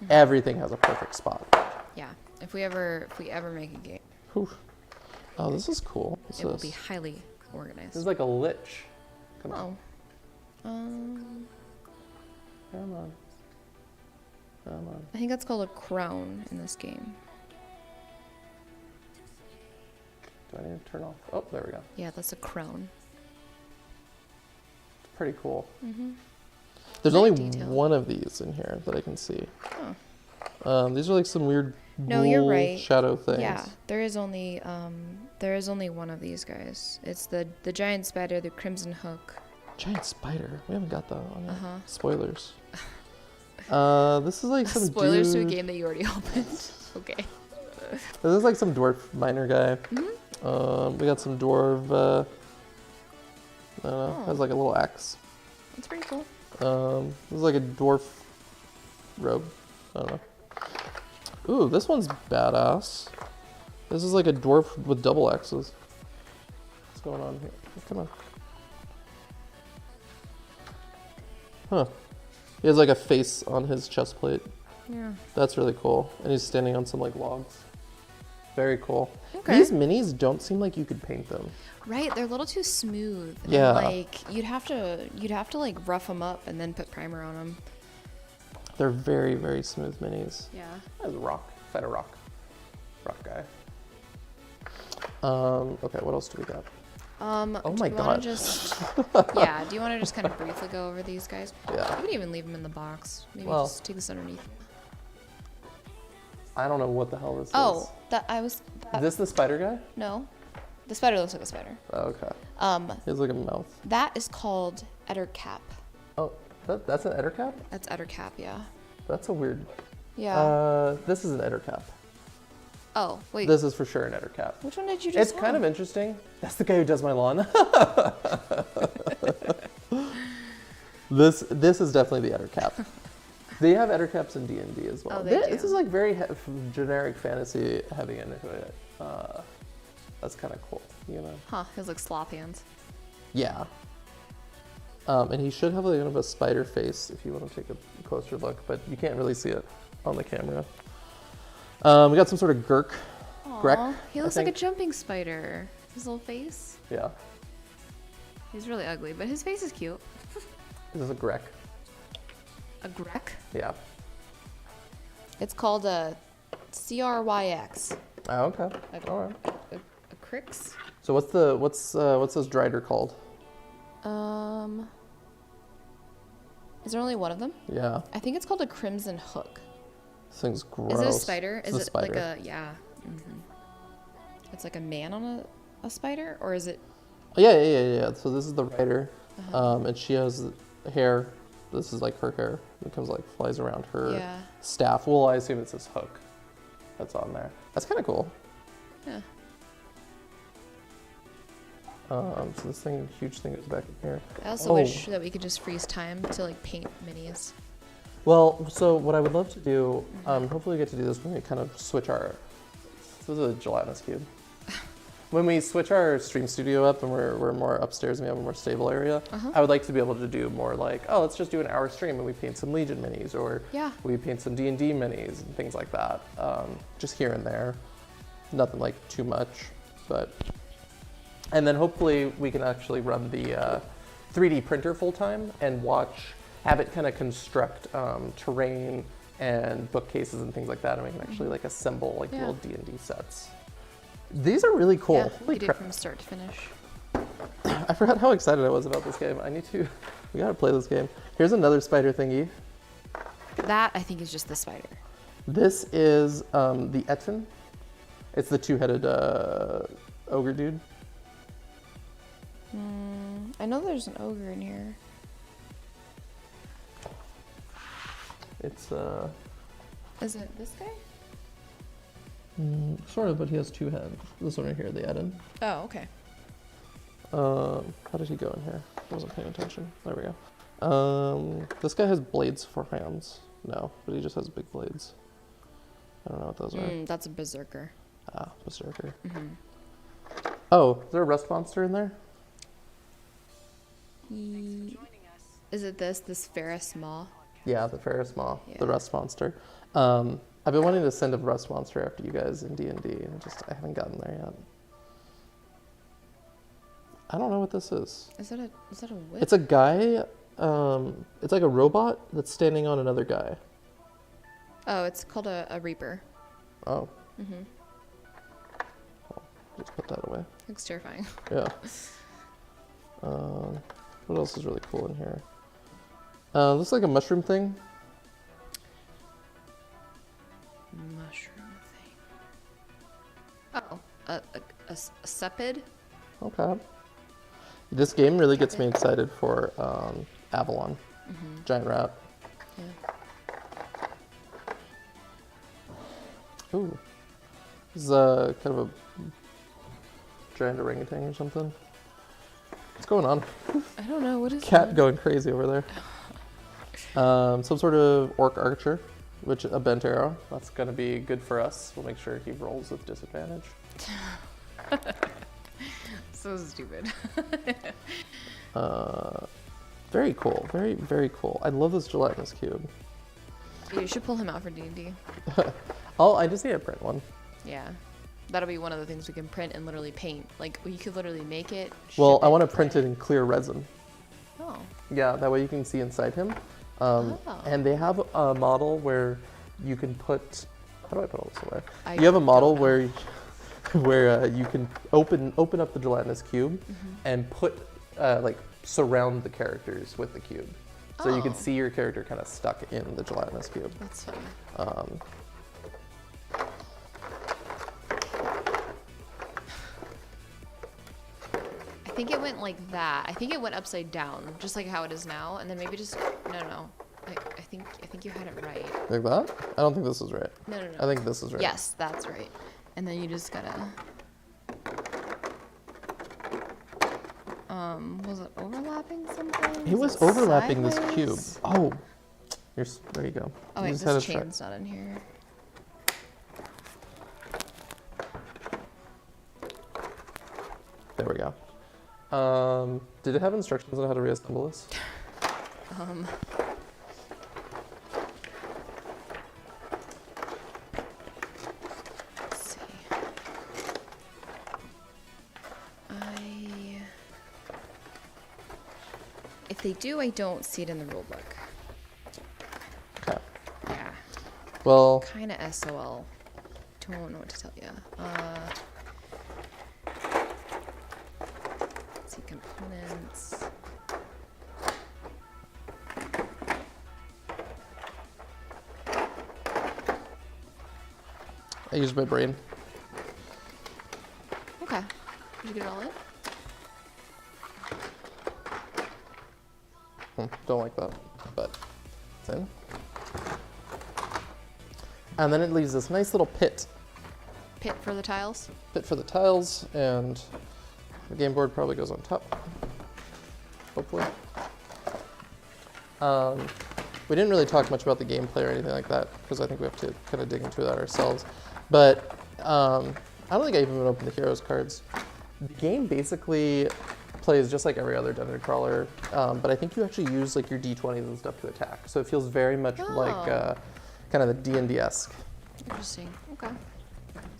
everything has a perfect spot. Yeah. If we ever make a game, Whew. Oh, this is cool. What's it will this? be highly organized. This is like a lich. Come on. Oh. Come on. Come on. I think that's called a crone in this game. Do I need to turn off? Oh, there we go. Yeah, that's a crone. It's pretty cool. Mm-hmm. There's Very only detailed. one of these in here that I can see. Oh. These are like some weird No, you're ghoul right. shadow things. Yeah, there is only one of these guys. It's the giant spider, the crimson hook. Giant spider. We haven't got that on yet. Uh-huh. Spoilers. This is like some Spoilers to a dude. game that you already opened. Okay. This is like some dwarf miner guy. Mm-hmm. We got some dwarf. I don't know. Oh. Has like a little axe. That's pretty cool. This is like a dwarf robe. I don't know. Ooh, this one's badass. This is like a dwarf with double axes. What's going on here? Come on. Huh. He has like a face on his chest plate. Yeah. That's really cool. And he's standing on some like logs. Very cool. Okay. These minis don't seem like you could paint them. Right, they're a little too smooth. And, Yeah. like you'd have to like rough them up and then put primer on them. They're very, very smooth minis. Yeah. There's a rock. Fight a rock. Rock guy. Okay, what else do we got? Oh my do you God. Wanna just, yeah. Do you want to just kind of briefly go over these guys? Yeah. You could even leave them in the box. Maybe Well- just take this underneath. I don't know what the hell this Oh, is. that I was. Is this the spider guy? No, the spider looks like a spider. Oh, okay. He has like a mouth. That is called Ettercap. Oh, that's an ettercap? That's Ettercap, yeah. That's a weird. Yeah. This is an Ettercap. Oh, wait. This is for sure an Ettercap. Which one did you just It's kind of interesting. That's the guy who does my lawn. This is definitely the Ettercap. They have Ettercaps in D&D as well. Oh, they do. This is like very generic fantasy heavy into it. That's kind of cool, you know? Huh, his like sloth hands. Yeah. And he should have like kind of a spider face if you want to take a closer look, but you can't really see it on the camera. We got some sort of Grek. Aw, he looks I like a think. jumping spider. His little face. Yeah. He's really ugly, but his face is cute. This is a Grek. A Grek? Yeah. It's called a CRYX. Oh, okay. A, All right. a Crix? So what's this Drider called? Is there only one of them? Yeah. I think it's called a Crimson Hook. This thing's gross. Is it a spider? It's Is a it spider. like a, yeah. It's like a man on a spider? Or is it? Yeah. So this is the rider, and she has hair. This is like her hair. It comes like flies around her Yeah. staff. Well, I assume it's this hook that's on there. That's kind of cool. Yeah. So this thing, huge thing, goes back in here. I also wish that we could just freeze time to like paint minis. Well, so what I would love to do, hopefully we get to do this when we kind of switch our. This is a gelatinous cube. When we switch our stream studio up and we're more upstairs and we have a more stable area, I would like to be able to do more like, oh, let's just do an hour stream and we paint some Legion minis, or Yeah. we paint some D&D minis and things like that. Just here and there. Nothing like too much, but. And then hopefully we can actually run the 3D printer full time and have it kind of construct terrain and bookcases and things like that, and we can actually like assemble like Yeah. little D&D sets. These are really cool. Yeah, Holy we did crap. from start to finish. I forgot how excited I was about this game. We gotta play this game. Here's another spider thingy. That I think is just the spider. This is the Etten. It's the two-headed ogre dude. I know there's an ogre in here. It's Is it this guy? sort of, but he has two heads. This one right here, the Etten. Oh, okay. How did he go in here? I wasn't paying attention. There we go. This guy has blades for hands. No, but he just has big blades. I don't know what those are. That's a berserker. Ah, berserker. Oh, is there a rust monster in there? Is it this Ferris Maw? Yeah, the Ferris Maw, Yeah. the rust monster. I've been wanting to send a rust monster after you guys in D&D, and I haven't gotten there yet. I don't know what this is. Is that a whip? It's a guy. It's like a robot that's standing on another guy. Oh, it's called a Reaper. Oh. Well, just put that away. Looks terrifying. Yeah. What else is really cool in here? Looks like a mushroom thing. Mushroom thing. Oh, a sepid? Okay. This game really gets me excited for Avalon. Giant rat. Yeah. Ooh. This is kind of a giant orangutan or something. What's going on? I don't know, what is Cat going crazy over there. Some sort of orc archer, which a bent arrow. That's gonna be good for us. We'll make sure he rolls with disadvantage. So stupid. Very cool. Very, very cool. I love this gelatinous cube. You should pull him out for D&D. I just need to print one. Yeah. That'll be one of the things we can print and literally paint. Like, you could literally make it. Well, ship I want to it, print it in clear resin. Oh. Yeah, that way you can see inside him. And they have a model where you can put. How do I put all this away? You have a model where you can open up the gelatinous cube and put surround the characters with the cube, so you can Oh. see your character kind of stuck in the gelatinous cube. That's fun. I think it went like that. I think it went upside down, just like how it is now, and then maybe just no. I think you had it right. Like that? I don't think this is right. No. I think this is right. Yes, that's right. And then you just gotta. Was it overlapping something? It was it overlapping this sideways? cube. Oh, there you go. Oh You wait, just had this to try- chain's not in here. There we go. Did it have instructions on how to reassemble this? Let's see. If they do, I don't see it in the rule book. Okay. Yeah, Well, kind of SOL. Don't know what to tell you. Let's see, components. I used my brain. Okay. Did you get it all in? Don't like that, but it's in. And then it leaves this nice little pit Pit for the tiles? for the tiles, and the game board probably goes on top, hopefully. We didn't really talk much about the gameplay or anything like that, because I think we have to kind of dig into that ourselves. But I don't think I even opened the Heroes cards. The game basically plays just like every other dungeon crawler, but I think you actually use like your d20s and stuff to attack. So it feels very much like kind of the D&D-esque. Interesting. Okay.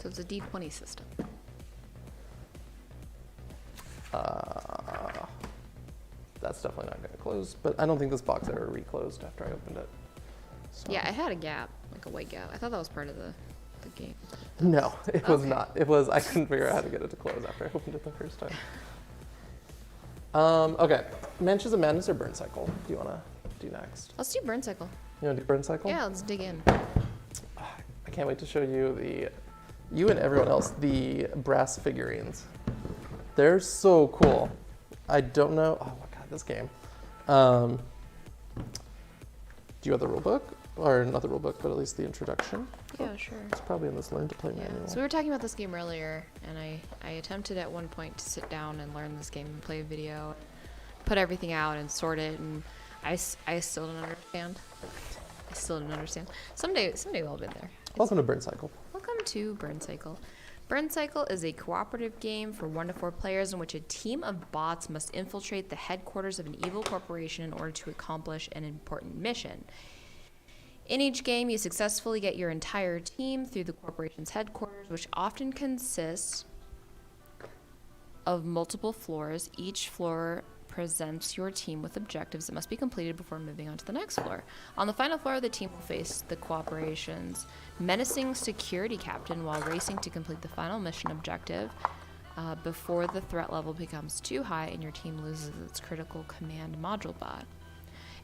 So it's a D20 system. That's definitely not going to close, but I don't think this box ever reclosed after I opened it. So. Yeah, it had a gap, like a white gap. I thought that was part of the game. No, it was Okay. not. It was, I couldn't figure out how to get it to close after I opened it the first time. Okay, Mansions of Madness or Burncycle? Do you want to do next? Let's do Burncycle. You want to do Burncycle? Yeah, let's dig in. I can't wait to show you you and everyone else, the brass figurines. They're so cool. I don't know, oh my god, this game. Do you have the rule book? Or not the rule book, but at least the introduction? Yeah, sure. It's probably in this Learn to Play Yeah. manual. So we were talking about this game earlier, and I attempted at one point to sit down and learn this game and play a video, put everything out and sort it, and I still don't understand. I still don't understand. Someday we'll have been there. Welcome to Burncycle. Welcome to Burncycle. Burncycle is a cooperative game for 1 to 4 players in which a team of bots must infiltrate the headquarters of an evil corporation in order to accomplish an important mission. In each game, you successfully get your entire team through the corporation's headquarters, which often consists of multiple floors. Each floor presents your team with objectives that must be completed before moving on to the next floor. On the final floor, the team will face the corporation's menacing security captain while racing to complete the final mission objective before the threat level becomes too high and your team loses its critical command module bot.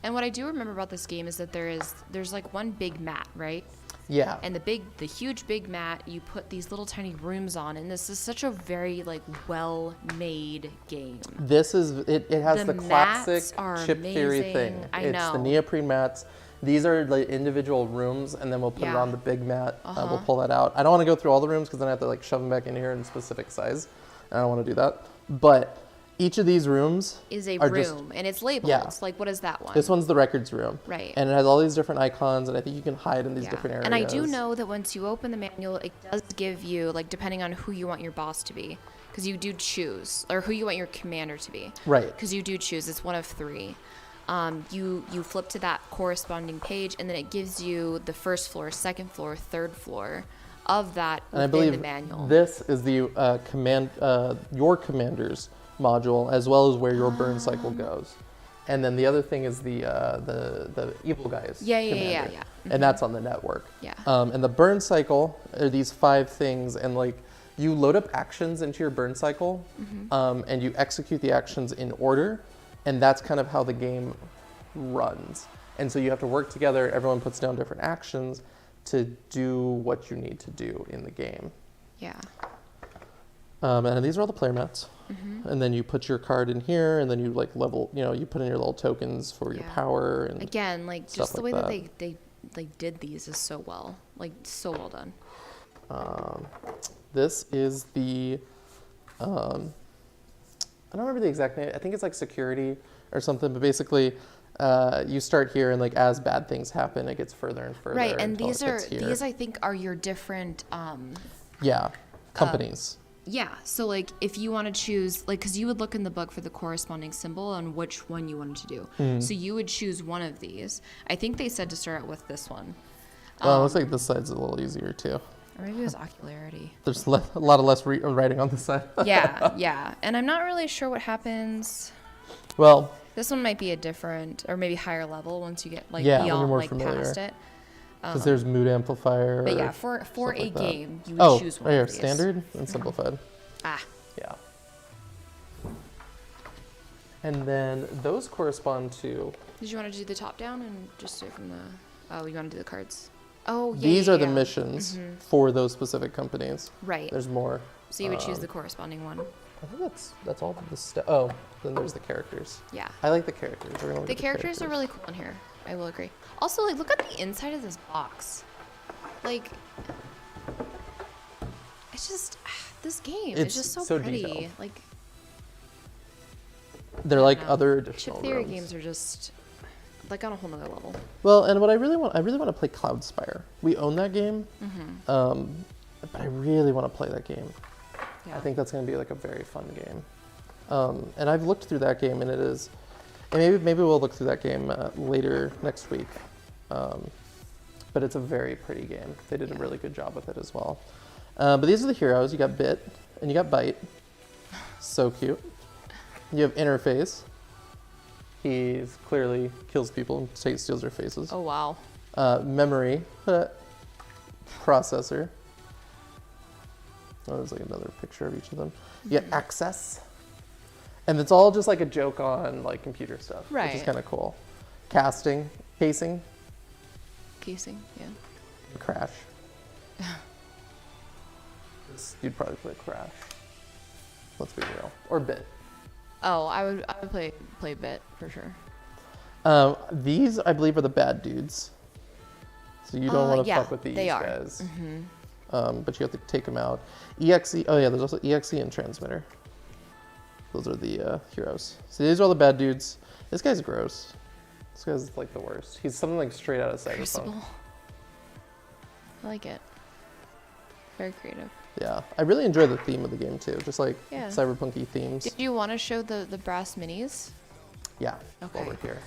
And what I do remember about this game is that there's like one big mat, right? Yeah. And the huge big mat, you put these little tiny rooms on, and this is such a very like well-made game. This is, it has The the classic mats are chip theory amazing. thing. I It's the know. neoprene mats. These are like individual rooms, and then we'll put it Yeah. on the big mat. We'll Uh-huh. pull that out. I don't want to go through all the rooms because then I have to like shove them back in here in specific size. And I don't want to do that. But each of these rooms Is a are room, just, and it's labeled. Yeah. Like, what is that one? this one's the records room. Right. And it has all these different icons, and I think you can hide in these Yeah. different areas. And I do know that once you open the manual, it does give you, like, depending on who you want your boss to be, because you do choose, or who you want your commander to be. Right. Because you do choose. It's one of 3. You flip to that corresponding page, and then it gives you the first floor, second floor, third floor of that And I within believe the manual. this is the your commander's module, as well as where your burn cycle goes. And then the other thing is the evil guys. Yeah, commander. yeah. And that's on the network. Yeah. And the burn cycle are these 5 things, and like you load up actions into your burn cycle, and you execute the actions in order, and that's kind of how the game runs. And so you have to work together. Everyone puts down different actions to do what you need to do in the game. Yeah. And these are all the player mats. And then you put your card in here, and then you like level, you put in your little tokens for your power. And again, like stuff just the like way that. that they like did these is so well, like so well done. This is the, I don't remember the exact name. I think it's like security or something, but basically you start here, and like as bad things happen, it gets further and further. Right, and until these it are gets here. these I think are your different companies. yeah, so like if you want to choose, like, because you would look in the book for the corresponding symbol on which one you wanted to do. So you would choose one of these. I think they said to start out with this one. Well, it looks like this side's a little easier too. Or maybe it was ocularity. There's a lot of less writing on this side. yeah. And I'm not really sure what happens. Well, This one might be a different, or maybe higher level once you get like Yeah, when you're beyond, more like familiar. past it. because there's mood amplifier. But yeah, or for stuff a like that. game, you would choose one right here, of these. standard and simplified. Ah, Yeah. And then those correspond to, did you want to do the top down and just do it from the? Oh, you want to do the cards? Oh, yeah. these yeah, are the yeah. missions for those specific companies. Right. There's more. So you would choose the corresponding one. I think that's all the stuff. Oh, then there's the characters. Yeah. I like the characters. We're gonna look The at characters are really cool in here. I will agree. Also, like, look at the inside of this box. Like, it's just this game. It's It's just so, so pretty. detailed. Like, They're like know. other chip additional theory rooms. games are just like on a whole nother level. Well, and what I really want to play Cloudspire. We own that game, but I really want to play that game. Yeah. I think that's going to be like a very fun game. And I've looked through that game, and it is. And maybe we'll look through that game later next week. But it's a very pretty game. They did a really good job with it as well. But these are the heroes. You got Bit and you got Bite. So cute. You have Interface. He's clearly kills people and steals their faces. Oh wow. Memory. Processor. Oh, there's like another picture of each of them. You got Access. And it's all just like a joke on like computer stuff, which is Right. kind of cool. Casting. Casing. Casing, yeah. Crash. You'd probably play Crash. Let's be real. Or Bit. Oh, I would play Bit for sure. These, I believe, are the bad dudes. So you don't want to yeah, fuck with these they are. guys. But you have to take them out. EXE. Oh yeah, there's also EXE and Transmitter. Those are the heroes. So these are all the bad dudes. This guy's gross. This guy's like the worst. He's something like straight out of Cyberpunk. Crucible. I like it. Very creative. Yeah, I really enjoy the theme of the game too. Just like Yeah. cyberpunky themes. Did you want to show the brass minis? Yeah. Okay. Over here.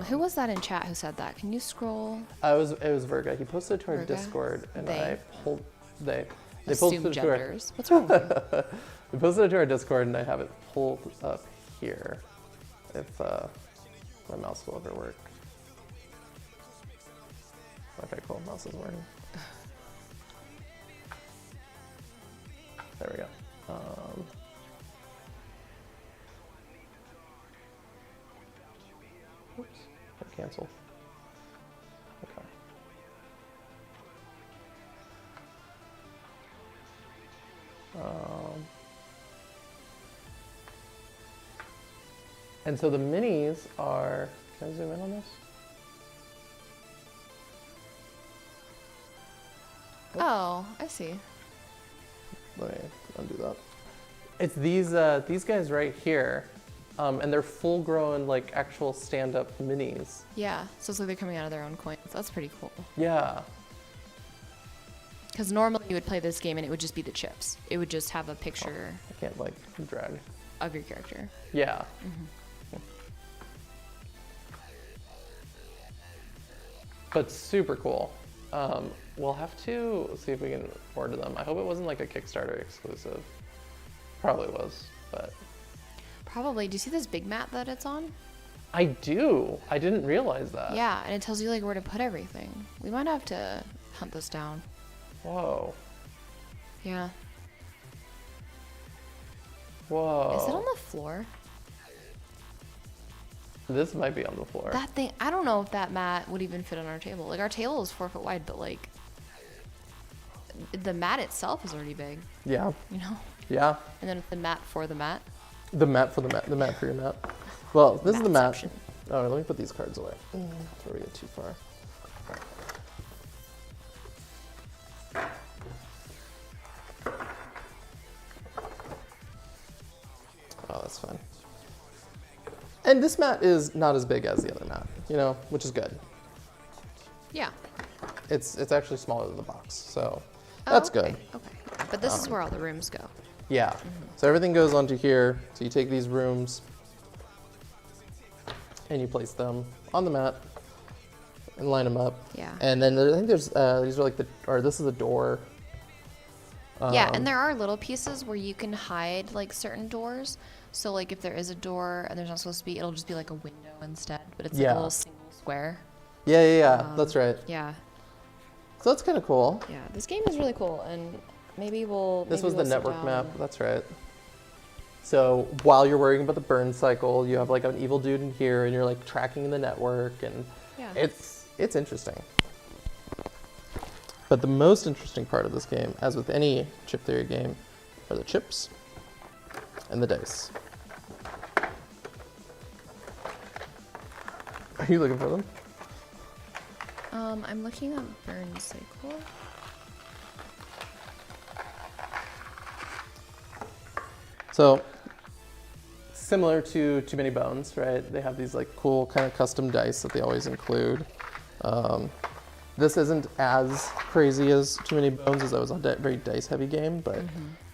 Who was that in chat who said that? Can you scroll? It was Virga. He posted it to our Virga? Discord, and They? I pulled. They Assume posted it to our. genders. What's wrong with you? We posted it to our Discord, and I have it pulled up here. If my mouse will ever work. Okay, cool. Mouse is working. There we go. Oops. I canceled. Okay. And so the minis are. Can I zoom in on this? Oh, I see. Let me undo that. It's these guys right here, and they're full-grown, like actual stand-up minis. Yeah, so it's like they're coming out of their own coins. That's pretty cool. Yeah. Because normally you would play this game and it would just be the chips. It would just have a picture I can't like drag. of your character. Yeah. But super cool. We'll have to see if we can order them. I hope it wasn't like a Kickstarter exclusive. Probably was, but. Probably. Do you see this big mat that it's on? I do. I didn't realize that. Yeah, and it tells you like where to put everything. We might have to hunt this down. Whoa. Yeah. Whoa. Is it on the floor? This might be on the floor. That thing, I don't know if that mat would even fit on our table. Like our table is 4 foot wide, but like the mat itself is already big, Yeah. you know? Yeah. And then the mat for the mat. The mat for your mat. Well, this is the mat. Matception. Oh, let me put these cards away before we get too far. Oh, that's fine. And this mat is not as big as the other mat, you know, which is good. Yeah. It's actually smaller than the box, so Oh, that's okay, good. Okay. But this is where all the rooms go. Yeah. So everything goes onto here. So you take these rooms and you place them on the mat and line them up. Yeah. And then I think there's these are like this is a door. Yeah, and there are little pieces where you can hide like certain doors. So like if there is a door and there's not supposed to be, it'll just be like a window instead. But it's like Yeah. a little single square. Yeah. That's right. Yeah. So that's kind of cool. Yeah. This game is really cool, and maybe we'll. This maybe was the we'll sit network down map. and- That's right. So while you're worrying about the Burncycle, you have like an evil dude in here, and you're like tracking the network, and Yeah. it's interesting. But the most interesting part of this game, as with any chip theory game, are the chips and the dice. Are you looking for them? I'm looking at Burncycle. So, similar to Too Many Bones, right? They have these like cool kind of custom dice that they always include. This isn't as crazy as Too Many Bones, as that was a very dice-heavy game, but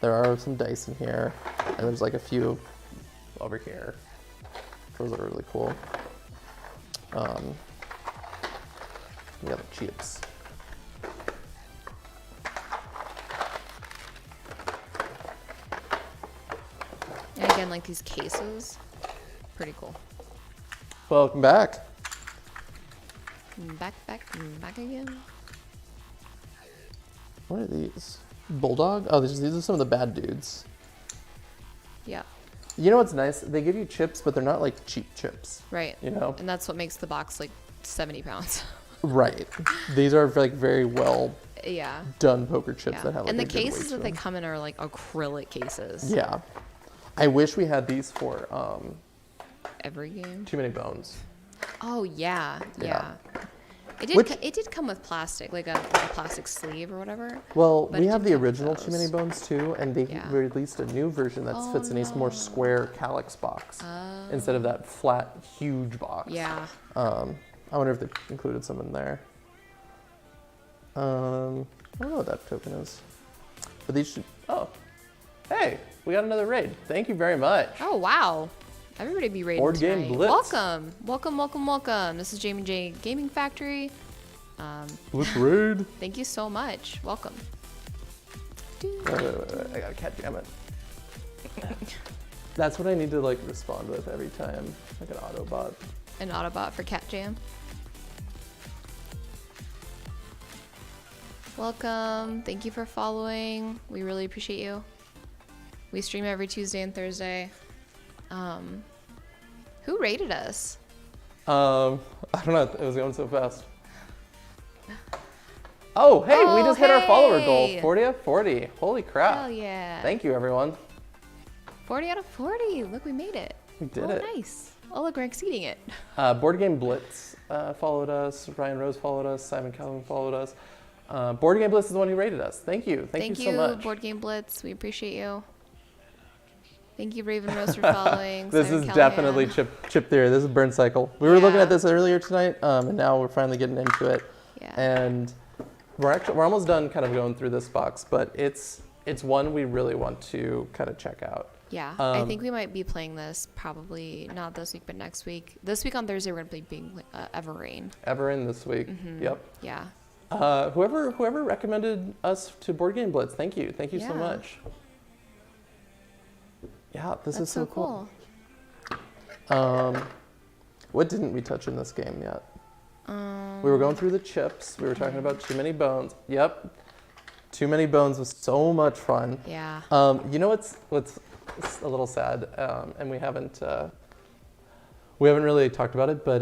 there are some dice in here, and there's like a few over here. Those are really cool. We got the chips. And again, like these cases, pretty cool. Welcome back. Back again. What are these? Bulldog? Oh, these are some of the bad dudes. Yeah. You know what's nice? They give you chips, but they're not like cheap chips. Right. You know? And that's what makes the box like 70 pounds. Right. These are like very well Yeah. done poker chips Yeah. that have like And the a good weight cases to that they them. come in are like acrylic cases. Yeah. I wish we had these for Every game. Too Many Bones. Oh yeah. Yeah. It did. Which- It did come with plastic, like a plastic sleeve or whatever. Well, But we it have did the come with original Too Many those. Bones too, and they Yeah. released a new version that Oh, fits in a more square calyx box instead of that flat, huge box. Yeah. I wonder if they included some in there. I don't know what that token is. But these should. Oh, hey, we got another raid. Thank you very much. Oh wow. Everybody be raiding Board Game tonight. Blitz. Welcome. This is Jamie J Gaming Factory. Blitz raid. Thank you so much. Welcome. Wait, I gotta catch jam it. That's what I need to like respond with every time, like an Autobot. An Autobot for Cat Jam. Welcome. Thank you for following. We really appreciate you. We stream every Tuesday and Thursday. Who rated us? I don't know. It was going so fast. Oh, hey, we just hit our follower goal. hey. 40 out of 40. Holy crap. Hell yeah. Thank you, everyone. 40 out of 40. Look, we made it. We did Oh, it. nice. Oh, look, we're exceeding it. Board Game Blitz followed us. Ryan Rose followed us. Simon Calvin followed us. Board Game Blitz is the one who rated us. Thank you. Thank you so much. Board Game Blitz. We appreciate you. Thank you, Raven Rose, for following. This Simon is Callahan. definitely chip theory. This is Burncycle. We were looking Yeah. at this earlier tonight, and now we're finally getting into it. Yeah. And we're almost done kind of going through this box, but it's one we really want to kind of check out. Yeah, I think we might be playing this probably not this week, but next week. This week on Thursday, we're gonna play Everrain. Everin this week. Yep. Yeah. Whoever recommended us to Board Game Blitz, thank you so Yeah. much. Yeah, this That's is so cool. What didn't we touch in this game yet? We were going through the chips. We were talking about Too Many Bones. Yep. Too Many Bones was so much fun. Yeah. You know what's a little sad, and we haven't really talked about it, but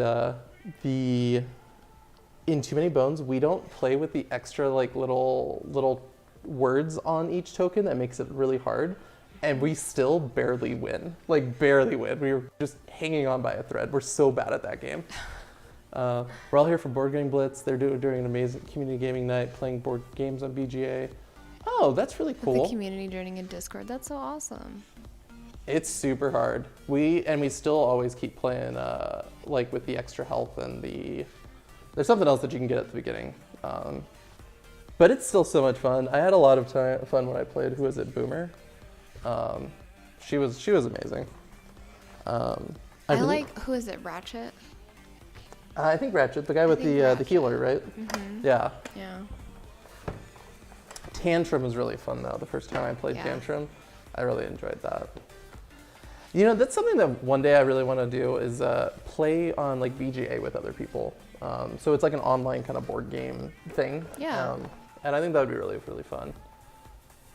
in Too Many Bones, we don't play with the extra like little words on each token that makes it really hard. and we still barely win. Like, barely win. We were just hanging on by a thread. We're so bad at that game. We're all here for Board Game Blitz. They're doing an amazing community gaming night, playing board games on BGA. Oh, that's really With cool. the community joining in Discord. That's so awesome. It's super hard. We still always keep playing, like with the extra health and there's something else that you can get at the beginning. But it's still so much fun. I had a lot of fun when I played. Who was it? Boomer. She was amazing. Who is it? Ratchet. I think Ratchet, the guy with the healer, right? Mm-hmm. Yeah. Yeah. Tantrum was really fun though. The first time I played Yeah. Tantrum, I really enjoyed that. You know, that's something that one day I really want to do is play on like BGA with other people. So it's like an online kind of board game thing. Yeah. And I think that would be really, really fun.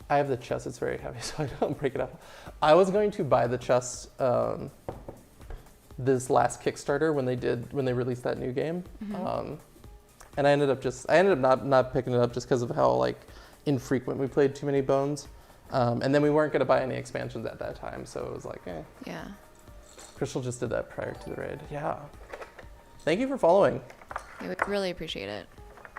I have the chest, it's very heavy, so I don't break it up. I was going to buy the chest this last Kickstarter when they released that new game. Mm-hmm. And I ended up not picking it up just because of how like infrequent we played Too Many Bones. And then we weren't going to buy any expansions at that time, so it was like, eh. Yeah. Crystal just did that prior to the raid. Yeah. Thank you for following. We would really appreciate it.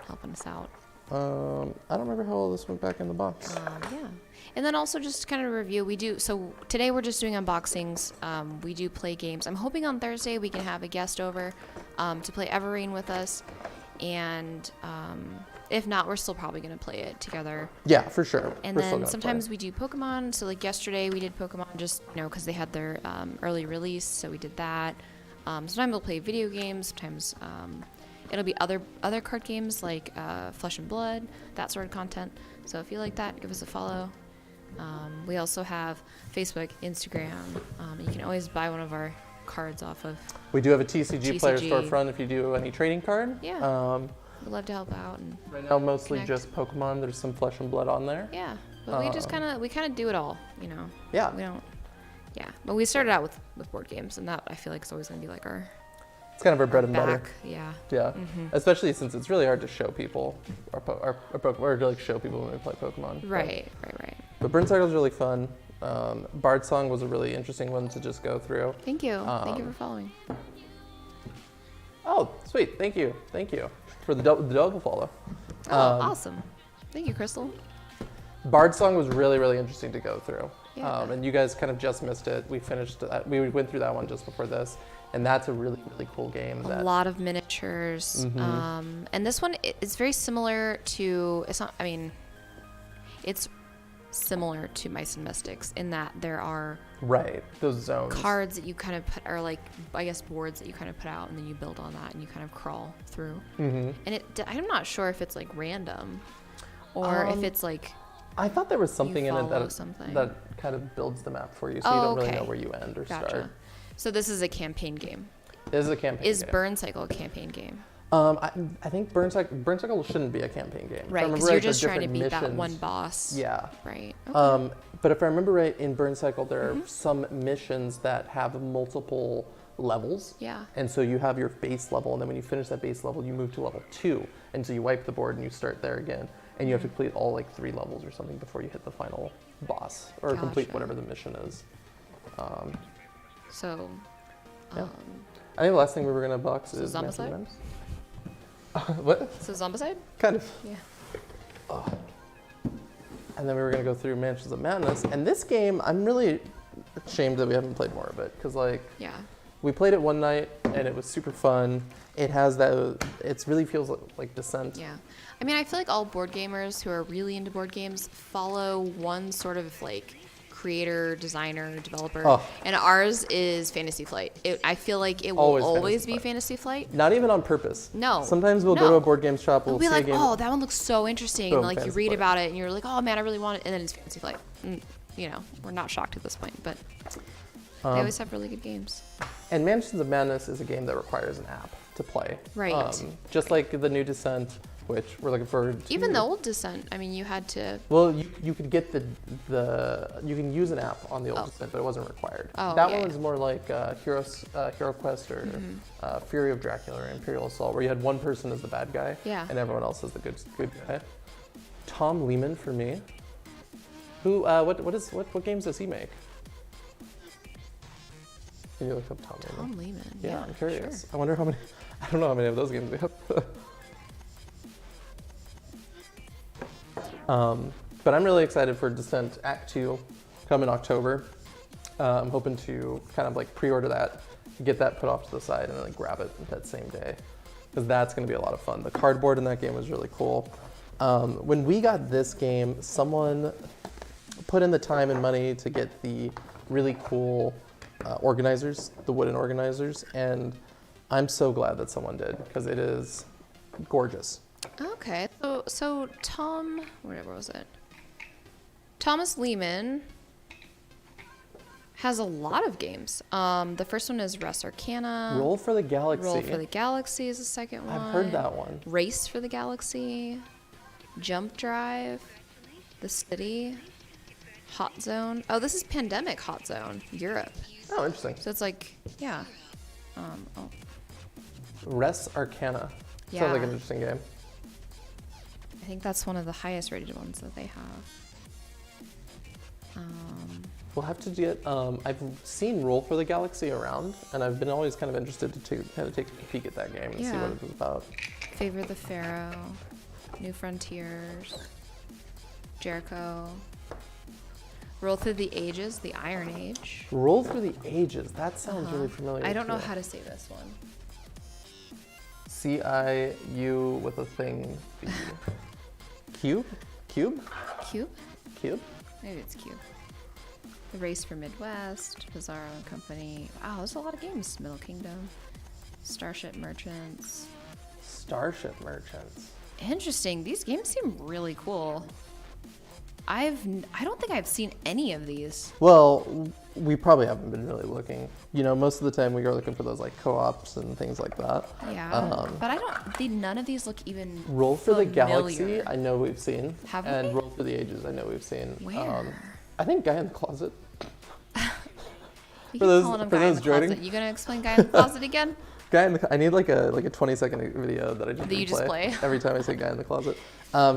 Helping us out. I don't remember how all this went back in the box. Yeah. And then also just kind of review, so today we're just doing unboxings. We do play games. I'm hoping on Thursday we can have a guest over to play Evergreen with us. And if not, we're still probably going to play it together. Yeah, for sure. And We're still then gonna sometimes play. we do Pokemon. So like yesterday we did Pokemon just, because they had their early release. So we did that. Sometimes we'll play video games. Sometimes it'll be other card games like Flesh and Blood, that sort of content. So if you like that, give us a follow. We also have Facebook, Instagram. You can always buy one of our cards off of. We do have a TCG player TCG. storefront if you do any trading card. Yeah. We'd love to help out. And Right now, mostly connect. just Pokemon. There's some Flesh and Blood on there. yeah, but we just kind of do it all, Yeah. We don't. Yeah, but we started out with board games, and that I feel like is always gonna be like our It's kind of our bread and butter. back. Yeah. Yeah. Especially since it's really hard to show people our Pokemon, or to like show people when we play Pokemon. Right. But Burncycle is really fun. Bardsung was a really interesting one to just go through. Thank you. Thank you for following. Oh, sweet. Thank you for the double follow. Oh, awesome. Thank you, Crystal. Bardsung was really, really interesting to go through. Yeah. And you guys kind of just missed it. We finished that. We went through that one just before this. And that's a really, really cool game. A lot of miniatures. And this one is very similar to, it's similar to Mice and Mystics in that there are Right, those zones. cards that you kind of put, are like, I guess, boards that you kind of put out and then you build on that and you kind of crawl through. And I'm not sure if it's like random or if it's like. I thought there was something in it follow that something. that kind of builds the map for you, so you don't really know where you end or Gotcha. start. So this is a campaign game. This is a campaign Is game. Burncycle a campaign game? I think Burncycle shouldn't be a campaign game. If I Right, remember because you're right, they're just trying to beat different that one missions. boss. Yeah. Right. Okay. But if I remember right, in Burncycle, there are some missions that have multiple levels. Yeah. And so you have your base level, and then when you finish that base level, you move to level 2. And so you wipe the board and you start there again. And you have to complete all like 3 levels or something before you hit the final boss, or complete Gotcha. whatever the mission is. So. Yeah. I think the last thing we were going to box is Zombicide? Mansion Menace. What? So Zombicide? Kind of. Yeah. And then we were going to go through Mansions of Madness. And this game, I'm really ashamed that we haven't played more of it. Because, like, Yeah. we played it one night, and it was super fun. It has that, it really feels like Descent. Yeah. I mean, I feel like all board gamers who are really into board games follow one sort of like creator, designer, developer. Oh. And ours is Fantasy Flight. I feel like it will Always always Fantasy be Flight. Fantasy Flight. Not even on purpose. No. Sometimes we'll go to a board game shop, we'll We'll be see like, a game. oh, that one looks so interesting. Boom, And like you Fantasy read Flight. about it and you're like, oh man, I really want it. And then it's Fantasy Flight. And, we're not shocked at this point, but they always have really good games. And Mansions of Madness is a game that requires an app to play. Right. Just like the new Descent, which we're looking forward to. Even the old Descent, I mean, you had to. Well, you could get you can use an app on the old Descent, but it wasn't required. Oh, that yeah, one was more like Hero Quest or Fury of Dracula or Imperial Assault, where you had one person as the bad guy Yeah. and everyone else as the good guy. Tom Lehman for me. Who? What games does he make? Can you look up Tom Lehman? Tom Lehman. Yeah, I'm curious. Sure. I wonder how many. I don't know how many of those games we have. But I'm really excited for Descent Act 2 come in October. I'm hoping to kind of like pre-order that, get that put off to the side, and then like grab it that same day, because that's going to be a lot of fun. The cardboard in that game was really cool. When we got this game, someone put in the time and money to get the really cool organizers, the wooden organizers, and I'm so glad that someone did, because it is gorgeous. Okay, so Tom, whatever was it? Thomas Lehman has a lot of games. The first one is Res Arcana. Roll for the Galaxy. Roll for the Galaxy is the second one. I've heard that one. Race for the Galaxy. Jump Drive. The City. Hot Zone. Oh, this is Pandemic Hot Zone, Europe. Oh, interesting. So it's like, yeah. Res Arcana. Yeah. Sounds like an interesting game. I think that's one of the highest rated ones that they have. We'll have to get. I've seen Roll for the Galaxy around, and I've been always kind of interested to kind of take a peek at that game and see Yeah. what it was about. Favor the Pharaoh. New Frontiers. Jericho. Roll Through the Ages, the Iron Age. Roll for the Ages. That sounds really familiar. I don't know too. how to say this one. CIU with a thing. Cube? Cube? Cube? Cube? Maybe it's Cube. The Race for Midwest, Bizarro and Company. Wow, there's a lot of games. Middle Kingdom. Starship Merchants. Starship Merchants. Interesting. These games seem really cool. I don't think I've seen any of these. Well, we probably haven't been really looking. You know, most of the time we are looking for those like co-ops and things like that. Yeah, but none of these look even Roll for the familiar. Galaxy, I know we've seen. Have and we? Roll for the Ages, I know we've seen. Where? I think Guy in the Closet. You For keep those- calling him for Guy in those the Closet. joining- You gonna explain Guy in the Closet again? I need like a 20-second video that I just That you just play? every time I say Guy in the Closet.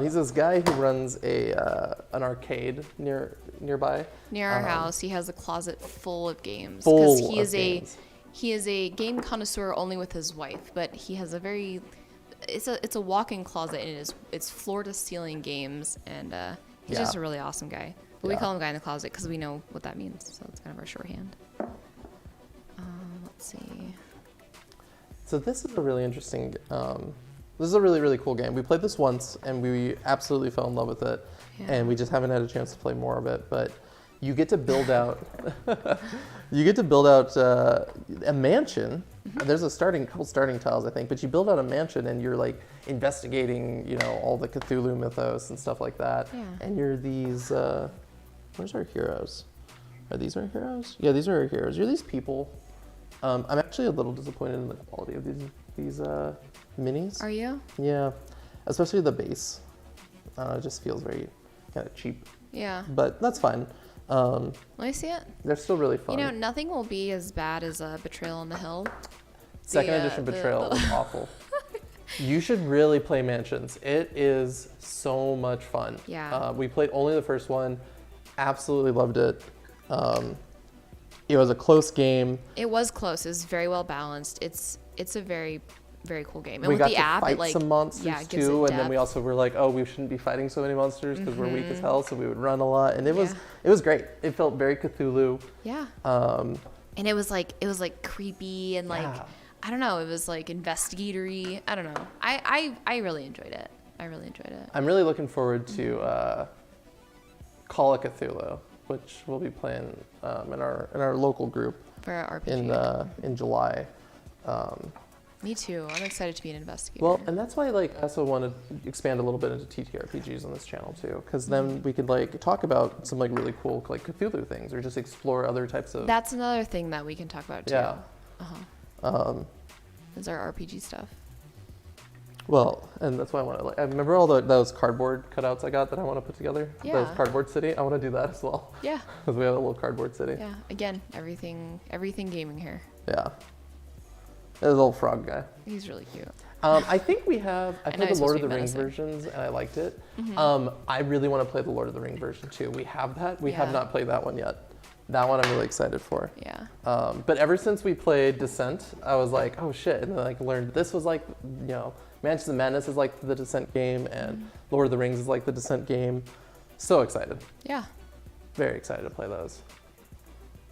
He's this guy who runs an arcade nearby. Near our house, he has a closet full of games. Full he is of games. he is a game connoisseur only with his wife, but he has a very it's a walk-in closet and it's floor to ceiling games, and he's just Yeah. a really awesome guy. But we Yeah. call him Guy in the Closet because we know what that means, so it's kind of our shorthand. Let's see. So this is a really interesting. This is a really, really cool game. We played this once and we absolutely fell in love with it, Yeah. and we just haven't had a chance to play more of it. But you get to build out, a mansion. There's a couple starting tiles, I think, but you build out a mansion and you're like investigating, you know, all the Cthulhu mythos and stuff like that. Yeah. And you're these. Where's our heroes? Are these our heroes? Yeah, these are our heroes. You're these people. I'm actually a little disappointed in the quality of these minis. Are you? Yeah, especially the base. It just feels very kind of cheap, Yeah. but that's fine. Let me see it. They're still really fun. You know, nothing will be as bad as Betrayal on the Hill. Second edition Betrayal was awful. You should really play Mansions. It is so much fun. Yeah. We played only the first one. Absolutely loved it. It was a close game. It was close. It was very well balanced. It's a very, very cool game. And We with got the to app, fight it like some monsters yeah, it gives too, it and then we depth. also were like, oh, we shouldn't be fighting so many monsters because we're weak as hell, so we would run a lot, and it was great. It felt very Cthulhu. Yeah. Um, And it was like creepy and like Yeah. I don't know. It was like investigatory. I don't know. I really enjoyed it. I really enjoyed it. I'm really looking forward to Call of Cthulhu, which we'll be playing in our local group For our RPG. in July. Me too. I'm excited to be an investigator. Well, and that's why like I also want to expand a little bit into TTRPGs on this channel too, because then we could like talk about some like really cool like Cthulhu things, or just explore other types of. That's another thing that we can talk about too. Yeah. Is our RPG stuff. Well, and that's why I want to like. I remember all those cardboard cutouts I got that I want to put together. Yeah. Those cardboard city. I want to do that as well. Yeah. Because we have a little cardboard city. Yeah. Again, everything gaming here. Yeah. There's a little frog guy. He's really cute. I think we have. I know played it's the Lord of supposed the to be Rings menacing. versions, and I liked it. Mm-hmm. I really want to play the Lord of the Ring version too. We have that. We have Yeah. not played that one yet. That one I'm really excited for. Yeah. But ever since we played Descent, I was like, oh shit, and then I learned this was like, Mansions of Madness is like the Descent game, and Lord of the Rings is like the Descent game. So excited. Yeah. Very excited to play those.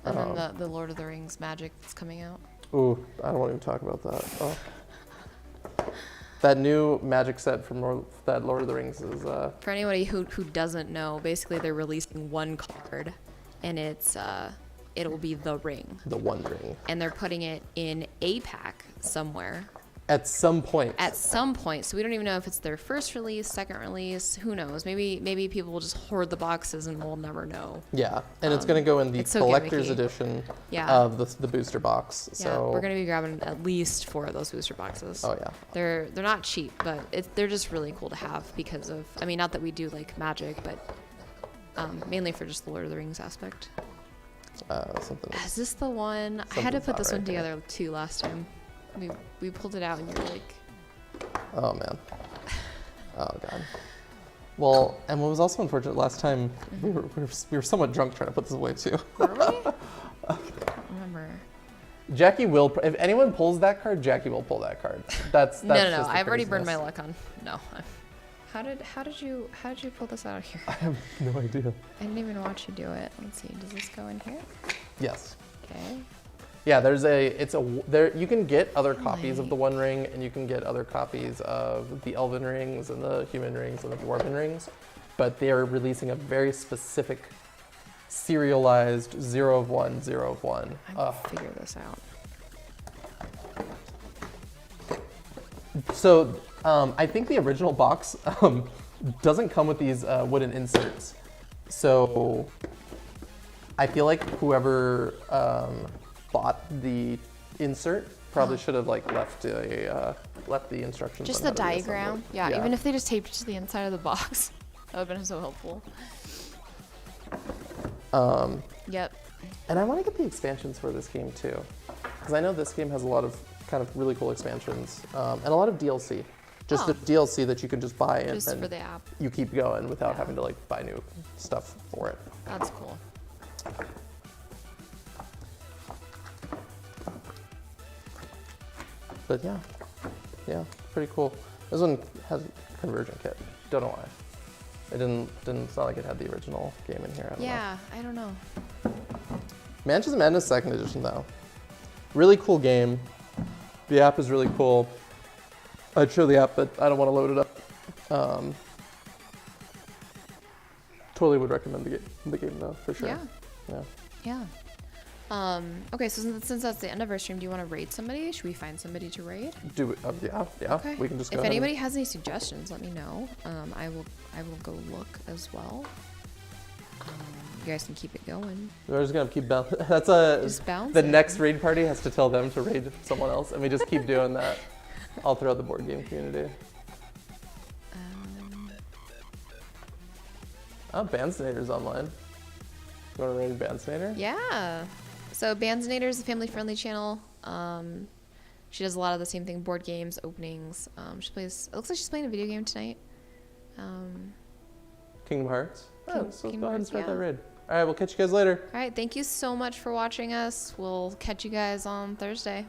And then the Lord of the Rings magic that's coming out. Ooh, I don't want to even talk about that. Oh. That new magic set from that Lord of the Rings is... For anybody who doesn't know, basically they're releasing one card, and it'll be the ring. the One Ring. And they're putting it in a pack somewhere. At some point. At some point, so we don't even know if it's their first release, second release. Who knows? Maybe people will just hoard the boxes and we'll never know. Yeah, and it's going to go in the it's so collector's gimmicky. edition Yeah. of the booster box. Yeah, So we're gonna be grabbing at least 4 of those booster boxes. Oh yeah. They're not cheap, but they're just really cool to have because of. I mean, not that we do like Magic, but mainly for just the Lord of the Rings aspect. Something. Is this the one? I had to Something's put not this right one here. together too last time. We pulled it out and you were like, Oh man. Oh god. Well, and what was also unfortunate last time, we were somewhat drunk trying to put this away too. were we? I don't remember. Jackie will. If anyone pulls that card, Jackie will pull that card. That's No. just the I've already burned my craziness. luck on. No. How did you pull this out of here? I have no idea. I didn't even watch you do it. Let's see. Does this go in here? Yes. Okay. Yeah, there you can get other copies of the One Ring, and you can get other copies of the Elven Rings and the Human Rings and the Dwarven Rings, but they are releasing a very specific serialized 0 of 1, 0 of 1. I'm gonna figure this out. So I think the original box doesn't come with these wooden inserts. So I feel like whoever bought the insert probably should have left the instructions. Just on the how to reassemble diagram. it. Yeah, even if they just taped it to the inside of the box, that would have been so helpful. Yep. And I want to get the expansions for this game too, because I know this game has a lot of kind of really cool expansions and a lot of DLC. Just the DLC that you can just buy and Just then for the app. you keep going without having to buy new stuff for it. That's cool. But yeah, pretty cool. This one has a conversion kit. Don't know why. It didn't. It's not like it had the original game in here. I don't know. Yeah, I don't know. Mansions of Madness Second Edition though, really cool game. The app is really cool. I'd show the app, but I don't want to load it up. Totally would recommend the game though, for sure. Yeah. Okay, so since that's the end of our stream, do you want to raid somebody? Should we find somebody to raid? Do it. Yeah. Okay. We can just go If ahead anybody has any suggestions, let me know. I will go look as well. You guys can keep it going. We're just gonna keep bouncing. That's Just bounce the it. next raid party has to tell them to raid someone else, and we just keep doing that all throughout the board game community. Oh, Bandsnator's online. You want to raid Bandsnator? Yeah. So Bandsnator is a family-friendly channel. She does a lot of the same thing: board games, openings. She plays. It looks like she's playing a video game tonight. Kingdom Hearts. So let's Kingdom go ahead and Hearts, start yeah. that raid. All right, we'll catch you guys later. All right. Thank you so much for watching us. We'll catch you guys on Thursday.